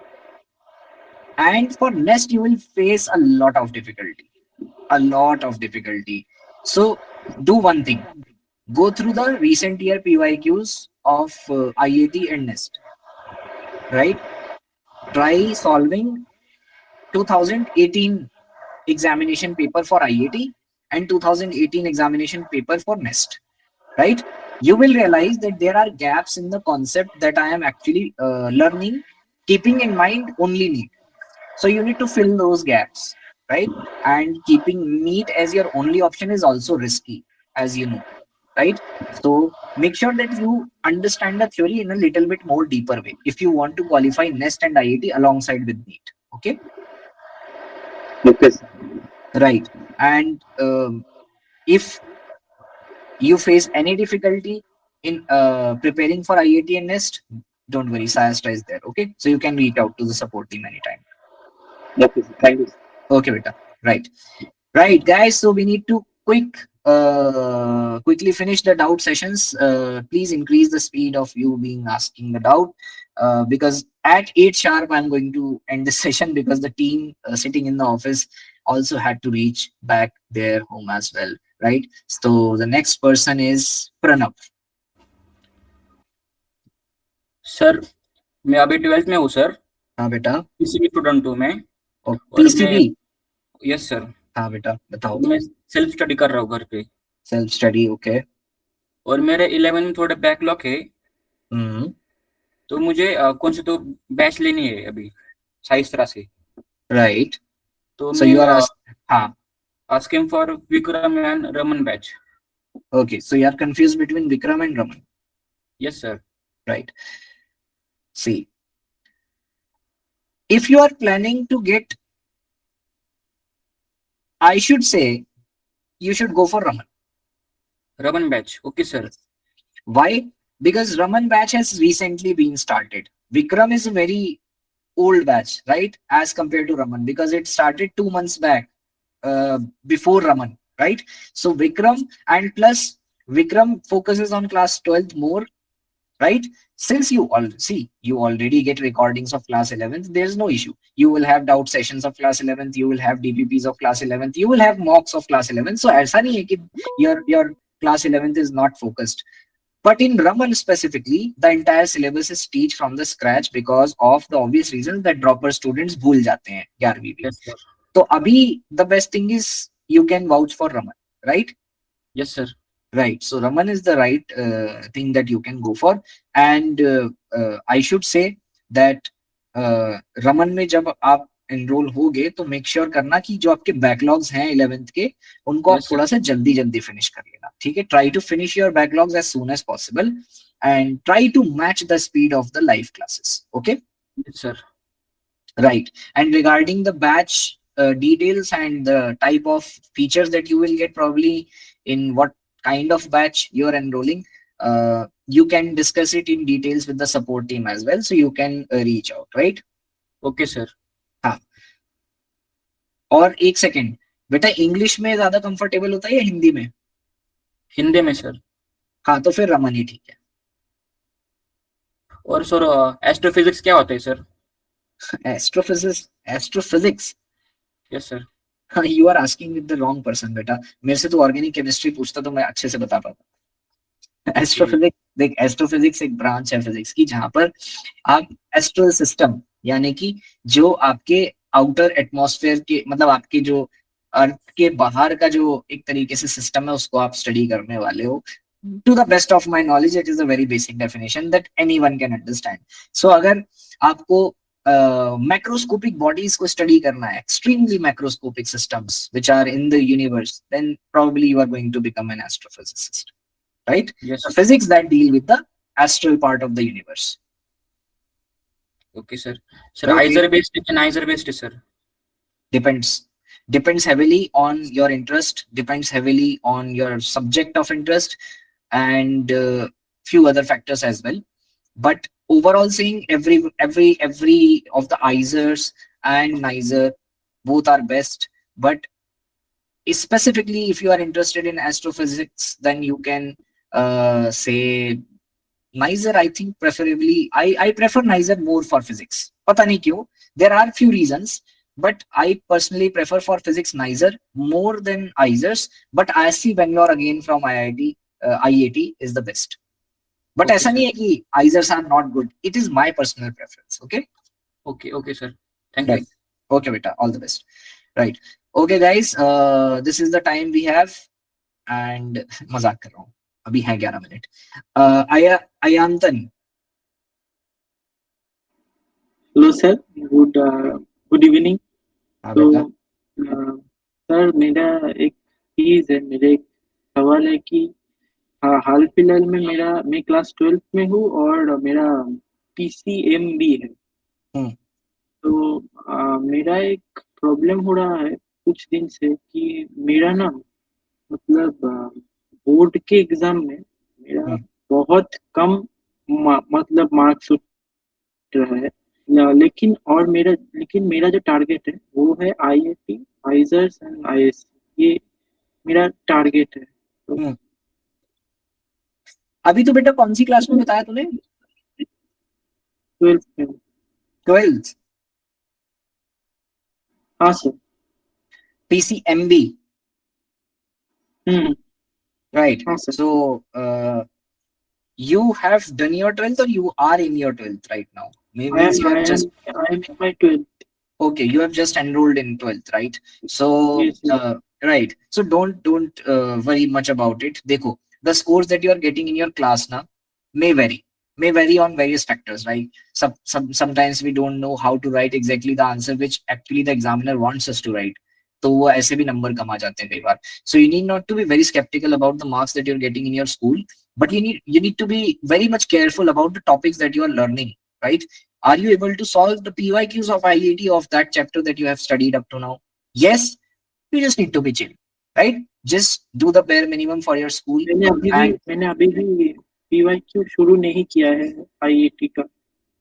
And for next, you will face a lot of difficulty. So do one thing, go through the recent year PYQs of IIT and NEST, right? Try solving 2018 examination paper for IIT and 2018 examination paper for NEST, right? You will realize that there are gaps in the concept that I am actually learning, keeping in mind only NEET. So you need to fill those gaps, right? And keeping NEET as your only option is also risky, as you know, right? So make sure that you understand the theory in a little bit more deeper way if you want to qualify NEST and IIT alongside with NEET. Okay, Okay, sir. right. And if you face any difficulty in preparing for IIT and NEST, don't worry, SciAstra is there. Okay, so you can reach out to the support team anytime. Okay, sir. Thank you, sir. Okay, beta. Right. Right, guys. So we need to quickly finish the doubt sessions. Please increase the speed of you being asking the doubt, because at 8 sharp I'm going to end this session because the team sitting in the office also had to reach back their home as well. Right. So the next person is Pranav. Sir मैं अभी 12th में हूँ sir, हाँ बेटा. PCB student हूँ मैं. और और मैं PCB. यस सर, हाँ बेटा बताओ. मैं सेल्फ स्टडी कर रहा हूँ घर पे. Self study. ओके. और मेरे 11 में थोड़े बैकलॉग है, तो मुझे कौन से तो बैच लेनी है अभी SciAstra से. राइट. तो So you are हाँ. asking for Vikram and Raman batch. Okay, so you are confused between Vikram and Raman. Yes sir. Right. See, if you are planning to get, I should say, you should go for Raman. Raman batch. Okay sir. Why? Because Raman batch has recently been started. Vikram is a very old batch, right? As compared to Raman, because it started 2 months back, before Raman, right? So Vikram, and plus Vikram focuses on class 12th more, right? Since you already get recordings of class 11th, there's no issue. You will have doubt sessions of class 11th, you will have DPPs of class 11th, you will have mocks of class 11th. So ऐसा नहीं है कि your class 11th is not focused. But in Raman specifically, the entire syllabus is teach from the scratch because of the obvious reason that dropper students भूल जाते हैं 11वीं में. Yes sir. So अभी the best thing is you can vouch for Raman, right? Yes sir. Right. So Raman is the right thing that you can go for. And I should say that Raman में जब आप enroll होगे तो make sure करना कि जो आपके backlogs हैं 11th के उनको आप थोड़ा सा जल्दी finish कर लेना. ठीक है? Try to finish your backlogs as soon as possible and try to match the speed of the live classes. Okay? Yes sir. Right. And regarding the batch details and the type of features that you will get, probably in what kind of batch you are enrolling, you can discuss it in details with the support team as well, so you can reach out, right? Okay sir. हाँ. और एक second बेटा, English में ज्यादा comfortable होता है या हिंदी में? हिंदी में सर. हाँ, तो फिर रमन ही ठीक है. और सर एस्ट्रोफिजिक्स क्या होता है सर? एस्ट्रोफिजिक्स. Yes sir. हाँ, you are asking with the wrong person बेटा. मेरे से तो ऑर्गेनिक केमिस्ट्री पूछता तो मैं अच्छे से बता पाता. एस्ट्रोफिजिक्स, देख, एस्ट्रोफिजिक्स एक ब्रांच है फिजिक्स की जहां पर आप एस्ट्रल सिस्टम, यानी कि जो आपके आउटर एटमॉस्फेयर के, मतलब आपके जो अर्थ के बाहर का जो एक तरीके से सिस्टम है, उसको आप स्टडी करने वाले हो. To the best of my knowledge, it is a very basic definition that anyone can understand. So अगर आपको macroscopic bodies को study करना है, extremely macroscopic systems which are in the universe, then probably you are going to become an astrophysicist, right? Yes. So physics that deal with the astral part of the universe. Okay sir. Sir, IISER based and NISER based sir. Depends heavily on your interest, depends heavily on your subject of interest, and few other factors as well. But overall saying, every of the IISERs and NISER, both are best. But specifically if you are interested in astrophysics, then you can say NISER. I think preferably I prefer NISER more for physics. Pata nahi kyun. There are few reasons, but I personally prefer for physics NISER more than IISERs. But IISc Bangalore again from IIT is the best. But Okay, ऐसा नहीं है कि IISERs are not good. It is my personal preference. Okay. Okay sir. Thank you. Okay beta, all the best. Right. Okay guys, this is the time we have, and मजाक कर रहा हूँ, अभी है 11 minute. Ayantan. Hello sir, good evening. हाँ So बेटा. Sir मेरा एक चीज है, मेरे एक सवाल है कि हाल फिलहाल में मैं क्लास 12th में हूँ और मेरा PCM भी है। हम्म। तो मेरा एक प्रॉब्लम हो रहा है कुछ दिन से कि मेरा ना मतलब बोर्ड के एग्जाम में मेरा हम्म। बहुत कम मतलब मार्क्स उठ रहा है। लेकिन मेरा जो टारगेट है वो है IIT, आइजर्स एंड IISc, ये मेरा टारगेट है। तो हम्म। अभी तो बेटा कौन सी क्लास में बताया तूने? 12th में। 12th। हाँ सर। PCMB, हम्म। right? हाँ sir. So you have done your 12th or you are in your 12th right now? I Means am you I have am just, I am in my 12th. okay, you have just enrolled in 12th, right? So Yes, yes. right, so don't worry much about it. Dekho, the scores that you are getting in your class na may vary, on various factors, right? Sometimes we don't know how to write exactly the answer which actually the examiner wants us to write, तो वो ऐसे भी number कम आ जाते हैं कई बार. So you need not to be very skeptical about the marks that you're getting in your school, but you need to be very much careful about the topics that you are learning, right? Are you able to solve the PYQs of IIT of that chapter that you have studied up to now? Yes, you just need to be chill, right? Just do the bare minimum for your school. And मैंने अभी भी PYQ शुरू नहीं किया है IIT का।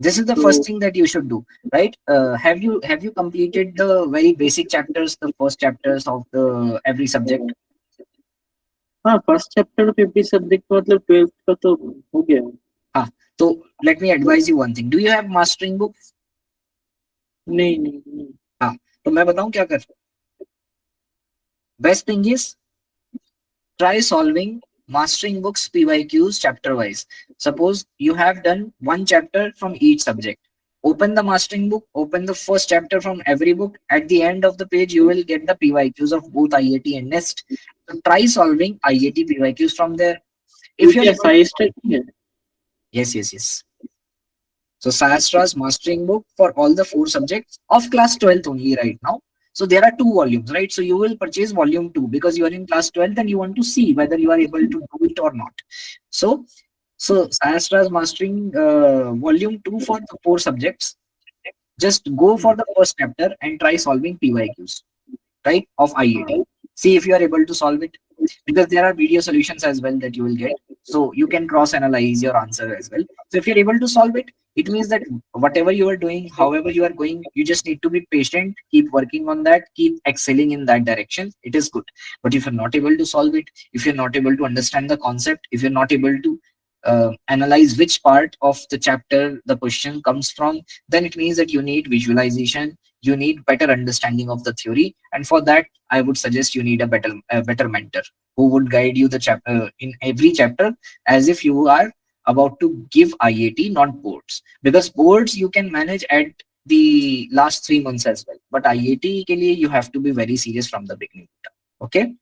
this is the तो first thing that you should do, right? Have you completed the very basic chapters, the first chapters of the every subject? हाँ, फर्स्ट चैप्टर 50 सब्जेक्ट मतलब 12th का तो हो गया है। हाँ, तो let me advise you one thing. Do you have mastering book? नहीं नहीं नहीं। हाँ, तो मैं बताऊं क्या कर. Best thing is try solving mastering books PYQs chapter wise. Suppose you have done one chapter from each subject. Open the mastering book, open the first chapter from every book. At the end of the page, you will get the PYQs of both IIT and NEST. So try solving IIT PYQs from there. तो If you're क्या able, SciAstra की है? yes, yes, yes. So SciAstra's mastering book for all the 4 subjects of class 12th only right now. So there are 2 volumes, right? So you will purchase volume 2 because you are in class 12th and you want to see whether you are able to do it or not. So SciAstra's mastering volume 2 for the 4 subjects. Just go for the first chapter and try solving PYQs, right, of IIT. See if you are able to solve it, because there are video solutions as well that you will get. So you can cross analyze your answer as well. So if you're able to solve it, it means that whatever you are doing, however you are going, you just need to be patient, keep working on that, keep excelling in that direction. It is good. But if you're not able to solve it, if you're not able to understand the concept, if you're not able to analyze which part of the chapter the question comes from, then it means that you need visualization, you need better understanding of the theory, and for that I would suggest you need a better mentor who would guide you the chapter in every chapter as if you are about to give IIT, not boards. Because boards you can manage at the last 3 months as well, but IIT के लिए you have to be very serious from the beginning. Okay.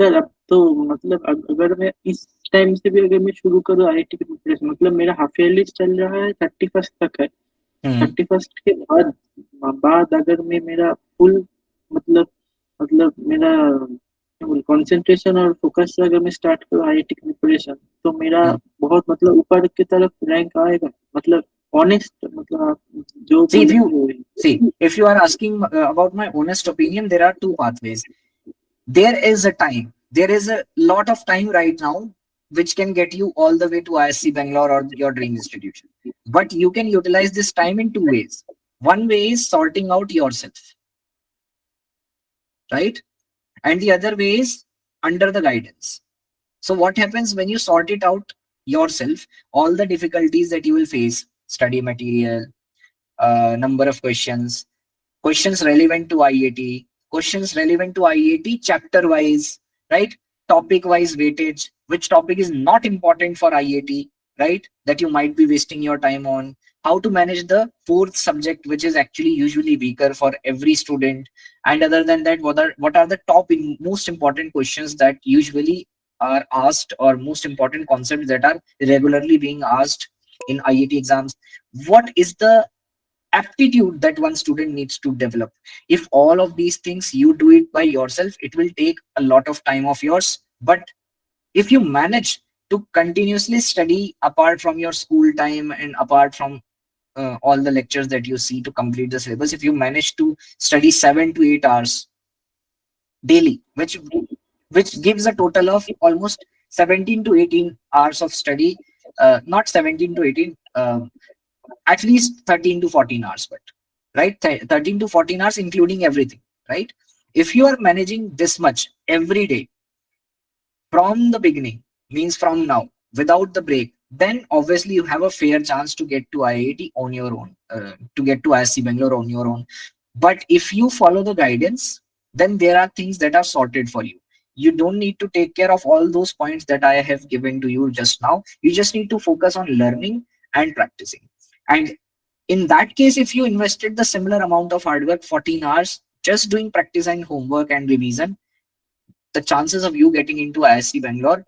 Sir अब तो मतलब अगर मैं इस time से भी अगर मैं शुरू करूँ IIT की प्रिपरेशन, मतलब मेरा हाफ ईयरली चल रहा है 31st तक है। 31st के बाद अगर मैं मेरा फुल मतलब मेरा कंसंट्रेशन और फोकस से अगर मैं स्टार्ट करूँ IIT की प्रिपरेशन, तो मेरा बहुत मतलब ऊपर की तरफ रैंक आएगा। मतलब ऑनेस्ट, मतलब आप जो See, बोलेंगे वो ही। if you are asking about my honest opinion, there are 2 pathways. There is a lot of time right now which can get you all the way to IISc Bangalore or your dream institution. But you can utilize this time in 2 ways. One way is sorting out yourself, right? And the other way is under the guidance. So what happens when you sort it out yourself, all the difficulties that you will face, study material, number of questions relevant to IIT, questions relevant to IIT chapter wise, right? Topic wise weightage, which topic is not important for IIT, right? That you might be wasting your time on. How to manage the 4th subject, which is actually usually weaker for every student. And other than that, what are the most important questions that usually are asked, or most important concepts that are regularly being asked in IIT exams? What is the aptitude that one student needs to develop. If all of these things you do it by yourself, it will take a lot of time of yours. But if you manage to continuously study apart from your school time and apart from all the lectures that you see to complete the syllabus, if you manage to study 7 to 8 hours daily, which gives a total of almost 17 to 18 hours of study, not 17 to 18, at least 13 to 14 hours, but right, 13 to 14 hours including everything, right? If you are managing this much every day from the beginning, means from now, without the break, then obviously you have a fair chance to get to IIT on your own, to get to IISc Bangalore on your own. But if you follow the guidance, then there are things that are sorted for you. You don't need to take care of all those points that I have given to you just now. You just need to focus on learning and practicing. And in that case, if you invested the similar amount of hard work, 14 hours, just doing practice and homework and revision, the chances of you getting into IISc Bangalore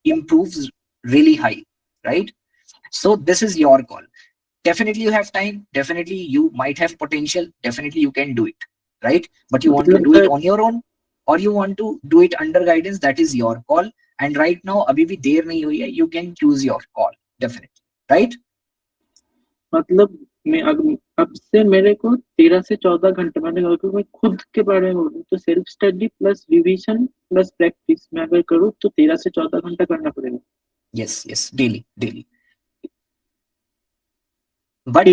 improves really high, right? So this is your call. Definitely you have time, definitely you might have potential, definitely you can do it, right? But you want to do it on your own or you want to do it under guidance, that is your call. And right now abhi bhi der nahi hui hai, you can choose your call, definitely, right? मतलब मैं अब से मेरे को 13 से 14 घंटे मैंने अगर मैं खुद के बारे में बोलूँ तो self study plus revision plus practice मैं अगर करूँ तो 13 से 14 घंटा करना पड़ेगा. Yes, daily. But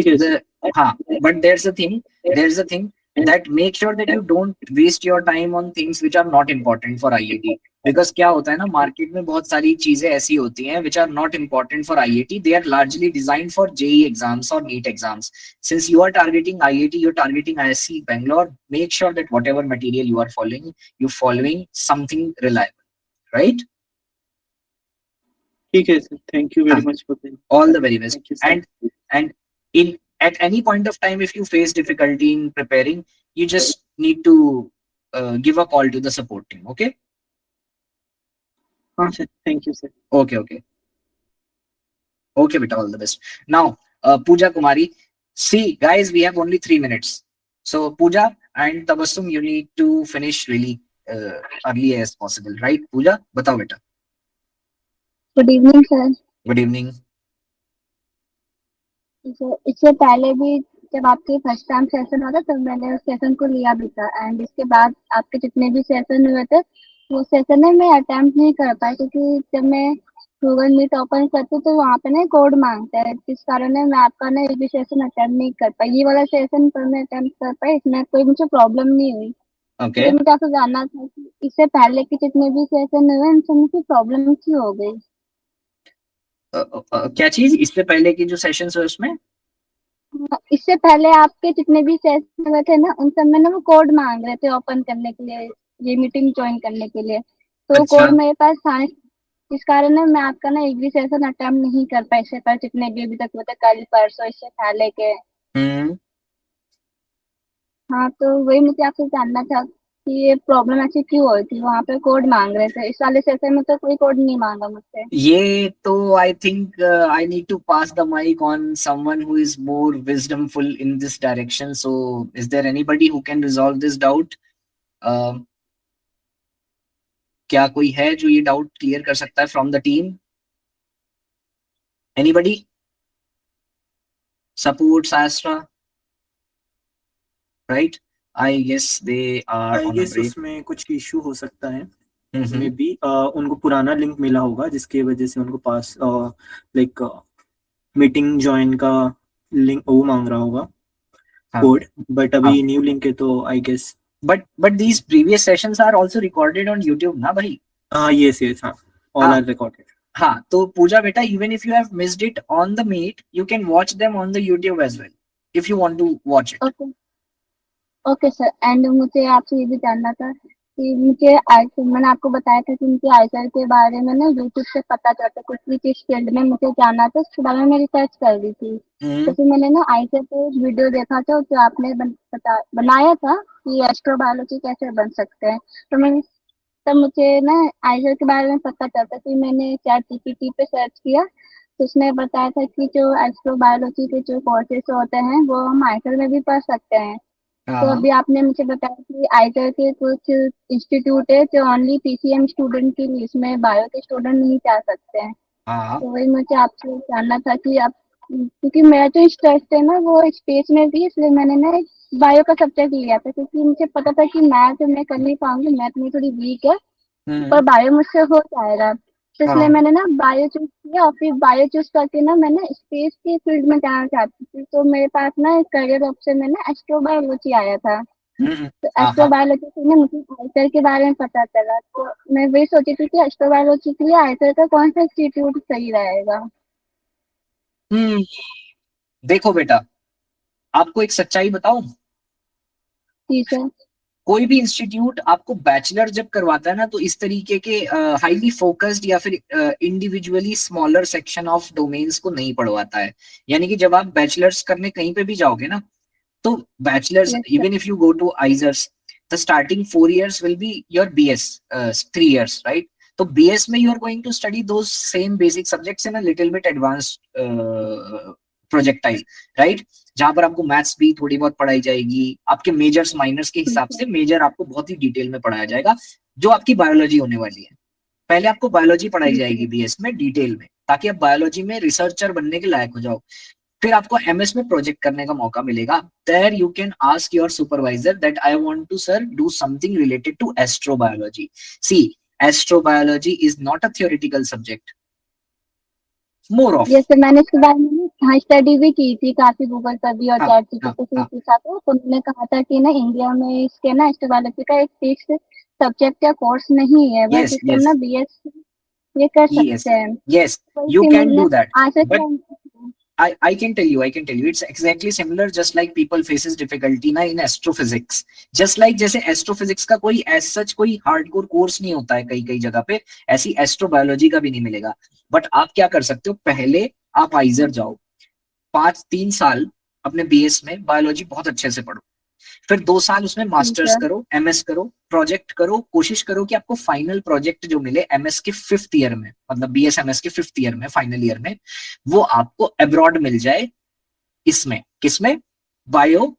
there's a thing that make sure that you don't waste your time on things which are not important for IIT. Because क्या होता है ना, मार्केट में बहुत सारी चीजें ऐसी होती हैं which are not important for IIT. They are largely designed for JEE exams or NEET exams. Since you are targeting IIT, you're targeting IISc Bangalore, make sure that whatever material you are following, you're following something reliable, right? ठीक है sir, thank you very much for that. All the very best. And in at any point of time, if you face difficulty in preparing, you just need to give a call to the support team. Okay. Sir, thank you sir. Okay, beta, all the best. Now Pooja Kumari, see guys, we have only 3 minutes, so Pooja and Tabassum, you need to finish really early as possible, right? Pooja, batao beta. Good evening sir. Good evening. इससे पहले भी जब आपके first time session होता तब मैंने उस session को लिया भी था, एंड इसके बाद आपके जितने भी सेशन हुए थे वो सेशन में मैं अटेम्प्ट नहीं कर पाई, क्योंकि जब मैं गूगल मीट ओपन करती हूँ तो वहाँ पे ना कोड मांगता है, जिस कारण मैं आपका ना एक भी सेशन अटेम्प्ट नहीं कर पाई. ये वाला सेशन पर मैं अटेम्प्ट कर पाई, इसमें कोई मुझे प्रॉब्लम नहीं हुई. Okay. तो मुझे आपसे जानना था कि इससे पहले के जितने भी सेशन हुए उनसे मुझे प्रॉब्लम क्यों हो गई. क्या चीज? इससे पहले की जो सेशंस हुए उसमें? इससे पहले आपके जितने भी सेशन हुए थे ना उन सब में ना वो कोड मांग रहे थे ओपन करने के लिए, ये मीटिंग ज्वाइन करने के लिए, तो अच्छा. कोड मेरे पास था नहीं, इस कारण ना मैं आपका ना एक भी सेशन अटेम्प्ट नहीं कर पाई इससे पहले जितने भी अभी तक हुए थे, कल परसों इससे पहले के. हाँ, तो वही मुझे आपसे जानना था कि ये प्रॉब्लम ऐसी क्यों हुई थी, वहाँ पे कोड मांग रहे थे, इस वाले सेशन में तो कोई कोड नहीं मांगा मुझसे. ये तो I think I need to pass the mic on someone who is more wisdomful in this direction. So is there anybody who can resolve this doubt? क्या कोई है जो ये डाउट क्लियर कर सकता है from the team? Anybody? Support SciAstra, right? I guess they are on a break. उसमें कुछ इशू हो सकता है, मे बी उनको पुराना लिंक मिला होगा जिसकी वजह से उनको पास लाइक मीटिंग ज्वाइन का लिंक वो मांग रहा होगा कोड, बट अभी न्यू लिंक है तो I guess. But these previous sessions are also recorded on YouTube ना भाई? yes हाँ, all are recorded. हाँ, तो पूजा बेटा, even if you have missed it on the meet, you can watch them on the YouTube as well if you want to watch it. Okay sir. And मुझे आपसे ये भी जानना था कि मुझे मैंने आपको बताया था कि मुझे आइसर के बारे में ना यूट्यूब से पता चलता, कुछ भी जिस फील्ड में मुझे जाना था उसके बारे में मैं रिसर्च कर रही थी. तो फिर मैंने ना आइसर पे वीडियो देखा था जो आपने बनाया था कि एस्ट्रोबायोलॉजी कैसे बन सकते हैं, तो मैं तब मुझे ना आइसर के बारे में पता चलता कि मैंने ChatGPT पे सर्च किया तो उसने बताया था कि जो एस्ट्रोबायोलॉजी के जो कोर्सेज होते हैं वो हम आइसर में भी पढ़ सकते हैं। तो हाँ अभी आपने मुझे बताया कि आइसर के कुछ इंस्टीट्यूट है जो ओनली पीसीएम स्टूडेंट के लिए, इसमें बायो के स्टूडेंट नहीं जा सकते हैं। हाँ। तो वही मुझे आपसे जानना था कि आप, क्योंकि मेरा जो इंटरेस्ट है ना वो स्पेस में भी, इसलिए मैंने ना बायो का सब्जेक्ट लिया था, क्योंकि मुझे पता था कि मैथ मैं कर नहीं पाऊंगी, मैथ में थोड़ी वीक है, पर बायो मुझसे हो जाएगा। तो इसलिए हाँ। मैंने ना बायो चूज किया, और फिर बायो चूज करके ना मैंने स्पेस के फील्ड में जाना चाहती थी। तो मेरे पास ना करियर ऑप्शन में ना एस्ट्रोबायोलॉजी आया था। तो हाँ हाँ। एस्ट्रोबायोलॉजी से ना मुझे आइसर के बारे में पता चला, तो मैं वही सोची थी कि एस्ट्रोबायोलॉजी के लिए आइसर का कौन सा इंस्टीट्यूट सही रहेगा। हम्म। देखो बेटा, आपको एक सच्चाई बताऊं, जी सर। कोई भी इंस्टीट्यूट आपको बैचलर जब करवाता है ना, तो इस तरीके के हाईली फोकस्ड या फिर individually smaller section of domains को नहीं पढ़वाता है। यानी कि जब आप बैचलर्स करने कहीं पे भी जाओगे ना, तो bachelors, yes sir. Even if you go to IISERs, the starting 4 years will be your BS, 3 years, right? तो BS में you are going to study those same basic subjects in a little bit advanced projectile, right? जहां पर आपको maths भी थोड़ी बहुत पढ़ाई जाएगी, आपके मेजर्स माइनर्स के ठीक हिसाब है। से मेजर आपको बहुत ही डिटेल में पढ़ाया जाएगा, जो आपकी बायोलॉजी होने वाली है। पहले आपको बायोलॉजी पढ़ाई ठीक जाएगी है। बीएस में डिटेल में, ताकि आप बायोलॉजी में रिसर्चर बनने के लायक हो जाओ। फिर आपको एमएस में प्रोजेक्ट करने का मौका मिलेगा। There you can ask your supervisor that I want to sir do something related to astrobiology. See, astrobiology is not a theoretical subject, more of. जैसे मैंने इसके बारे में हाँ स्टडी भी की थी काफी, गूगल पर भी और हाँ चैट हाँ जीपीटी से भी हाँ। पूछा था, तो उन्होंने कहा था कि ना इंडिया में इसके ना एस्ट्रोबायोलॉजी का एक फिक्स सब्जेक्ट या कोर्स नहीं है, बस यस इससे हम यस ना बीएस ये कर यस सकते हैं। यस, तो you इससे can मुझे do that, आशा but क्या। I can tell you, it's exactly similar, just like people faces difficulty ना in astrophysics, just like जैसे astrophysics का कोई as such कोई hardcore कोर्स नहीं होता है कई कई जगह पे, ऐसी एस्ट्रोबायोलॉजी का भी नहीं मिलेगा। बट आप क्या कर सकते हो, पहले आप आइजर जाओ, 3 साल अपने बीएस में बायोलॉजी बहुत अच्छे से पढ़ो, फिर 2 साल उसमें ठीक मास्टर्स है। करो, एमएस करो, प्रोजेक्ट करो, कोशिश करो कि आपको फाइनल प्रोजेक्ट जो मिले एमएस के 5th ईयर में, मतलब बीएसएमएस के 5th ईयर में, फाइनल ईयर में, वो आपको अब्रॉड मिल जाए। इसमें किसमें, बायो,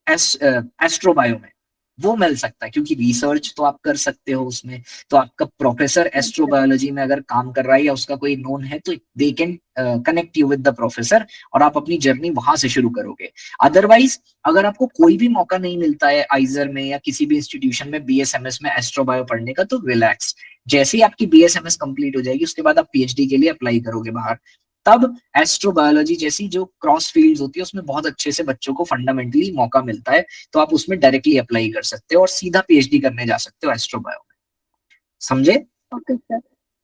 एस्ट्रोबायो में वो मिल सकता है, क्योंकि रिसर्च तो आप कर सकते हो उसमें। तो आपका प्रोफेसर एस्ट्रोबायोलॉजी में अगर काम कर रहा है या उसका कोई नोन है, तो they can connect you with the professor, और आप अपनी जर्नी वहां से शुरू करोगे। अदरवाइज अगर आपको कोई भी मौका नहीं मिलता है आइजर में या किसी भी इंस्टीट्यूशन में बीएसएमएस में एस्ट्रोबायो पढ़ने का, तो रिलैक्स, जैसे ही आपकी बीएसएमएस कंप्लीट हो जाएगी उसके बाद आप पीएचडी के लिए अप्लाई करोगे बाहर, तब एस्ट्रोबायोलॉजी जैसी जो क्रॉस फील्ड्स होती है उसमें बहुत अच्छे से बच्चों को फंडामेंटली मौका मिलता है, तो आप उसमें डायरेक्टली अप्लाई कर सकते हो और सीधा पीएचडी करने जा सकते हो एस्ट्रोबायो में। समझे? Okay sir.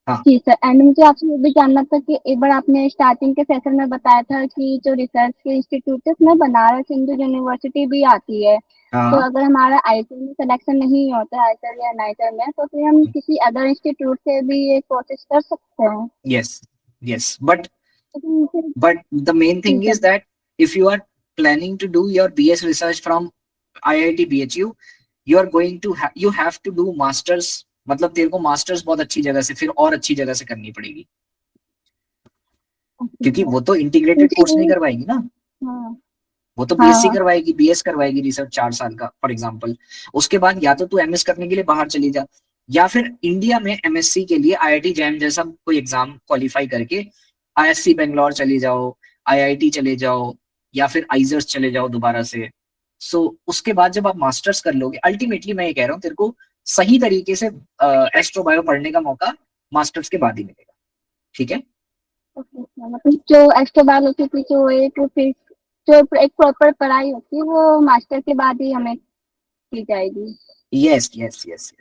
हाँ जी सर, एंड मुझे आपसे ये भी जानना था कि एक बार आपने स्टार्टिंग के सेशन में बताया था कि जो रिसर्च के इंस्टीट्यूट है उसमें बनारस हिंदू यूनिवर्सिटी भी आती है। तो हाँ। अगर हमारा आईआईटी में सिलेक्शन नहीं होता है आईआईटी या नाइजर में, तो फिर हम किसी अदर इंस्टीट्यूट से भी ये कोशिश कर सकते हैं। यस यस, बट लेकिन फिर the main thing ठीक है। is that if you are planning to do your BS research from IIT BHU, you are going to you have to do masters, मतलब तेरे को मास्टर्स बहुत अच्छी जगह से, फिर और अच्छी जगह से करनी पड़ेगी, ओके क्योंकि सर। वो तो इंटीग्रेटेड मुझे कोर्स नहीं करवाएगी ना, हाँ वो तो हाँ बीएससी हाँ। करवाएगी, बीएस करवाएगी, रिसर्च 4 साल का फॉर एग्जांपल। उसके बाद या तो तू एमएस करने के लिए बाहर चली जा, या फिर इंडिया में एमएससी के लिए आईआईटी जैम जैसा कोई एग्जाम क्वालिफाई करके आईएससी बेंगलोर चली जाओ, आईआईटी चले जाओ, या फिर आइजर्स चले जाओ दोबारा से। सो उसके बाद जब आप मास्टर्स कर लोगे, अल्टीमेटली मैं ये कह रहा हूँ तेरे को सही तरीके से एस्ट्रोबायो पढ़ने का मौका मास्टर्स के बाद ही मिलेगा। ठीक है? ओके सर, मतलब जो एस्ट्रोबायोलॉजी की जो एक फिर जो एक प्रॉपर पढ़ाई होती है वो मास्टर के बाद ही हमें की जाएगी। यस यस यस,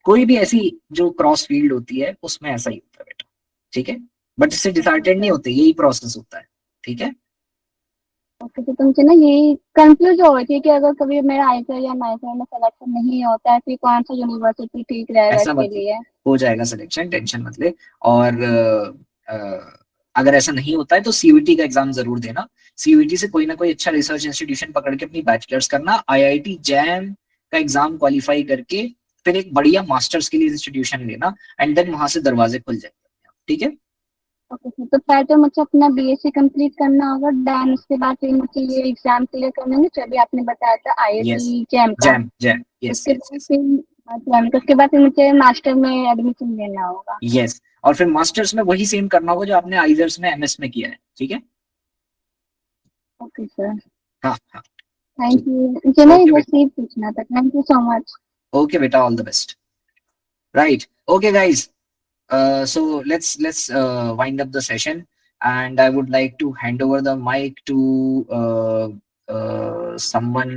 कोई भी ऐसी जो क्रॉस फील्ड होती है उसमें ऐसा ही होता है बेटा। ठीक है? बट इससे ओके डिसहार्टेड नहीं सर। होते, यही प्रोसेस होता है। ठीक है? ओके, तो तुमसे ना यही कंफ्यूज हो रही थी कि अगर कभी मेरा आईआईटी या नाइजर में सिलेक्शन नहीं होता है, फिर कौन सा यूनिवर्सिटी ठीक रहेगा ऐसा इसके मत, लिए। हो जाएगा सिलेक्शन, टेंशन मत ले। और अगर ऐसा नहीं होता है तो सीयूईटी का एग्जाम जरूर देना। सीयूईटी से कोई ना कोई अच्छा रिसर्च इंस्टीट्यूशन पकड़ के अपनी बैचलर्स करना, आईआईटी जैम का एग्जाम क्वालिफाई करके फिर एक बढ़िया मास्टर्स के लिए इंस्टीट्यूशन लेना, एंड देन वहां से दरवाजे खुल जाएंगे। ठीक है? ओके सर, तो पहले तो मुझे अपना बीएससी कंप्लीट करना होगा, देन उसके बाद फिर मुझे ये एग्जाम क्लियर करना होंगे जो अभी आपने बताया था यस, आईआईटी जैम का। जैम, यस, उसके यस, बाद यस, फिर जैम का, उसके बाद फिर मुझे मास्टर में एडमिशन लेना होगा। यस। और फिर मास्टर्स में वही सेम करना होगा जो आपने आइजर्स में एमएस में किया है, ठीक है? ओके सर, हाँ, हाँ। Thank you. मुझे ना ओके बस बेटा, ये पूछना था, thank you so much. Okay बेटा, all the best. Right, okay guys, so let's wind up the session, and I would like to hand over the mic to someone.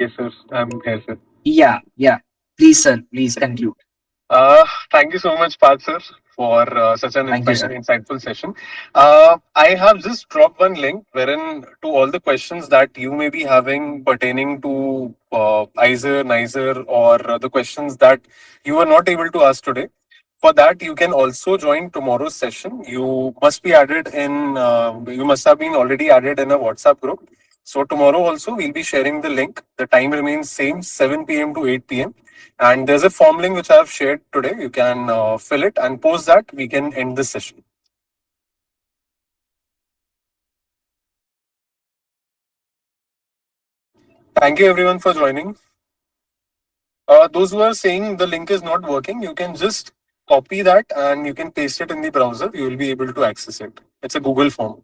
Yes, sir. I'm here, sir. Yeah, please sir, please conclude. Thank you so much, Parth sir, for such an Thank you sir. insightful session. I have just dropped one link wherein to all the questions that you may be having pertaining to IISER, NISER, or the questions that you were not able to ask today. For that, you can also join tomorrow's session. You must be added in. You must have been already added in a WhatsApp group. So tomorrow also we'll be sharing the link. The time remains same, 7 p.m. to 8 p.m. And there's a form link which I have shared today. You can fill it, and post that we can end this session. Thank you everyone for joining. Those who are saying the link is not working, you can just copy that and you can paste it in the browser. You will be able to access it. It's a Google form.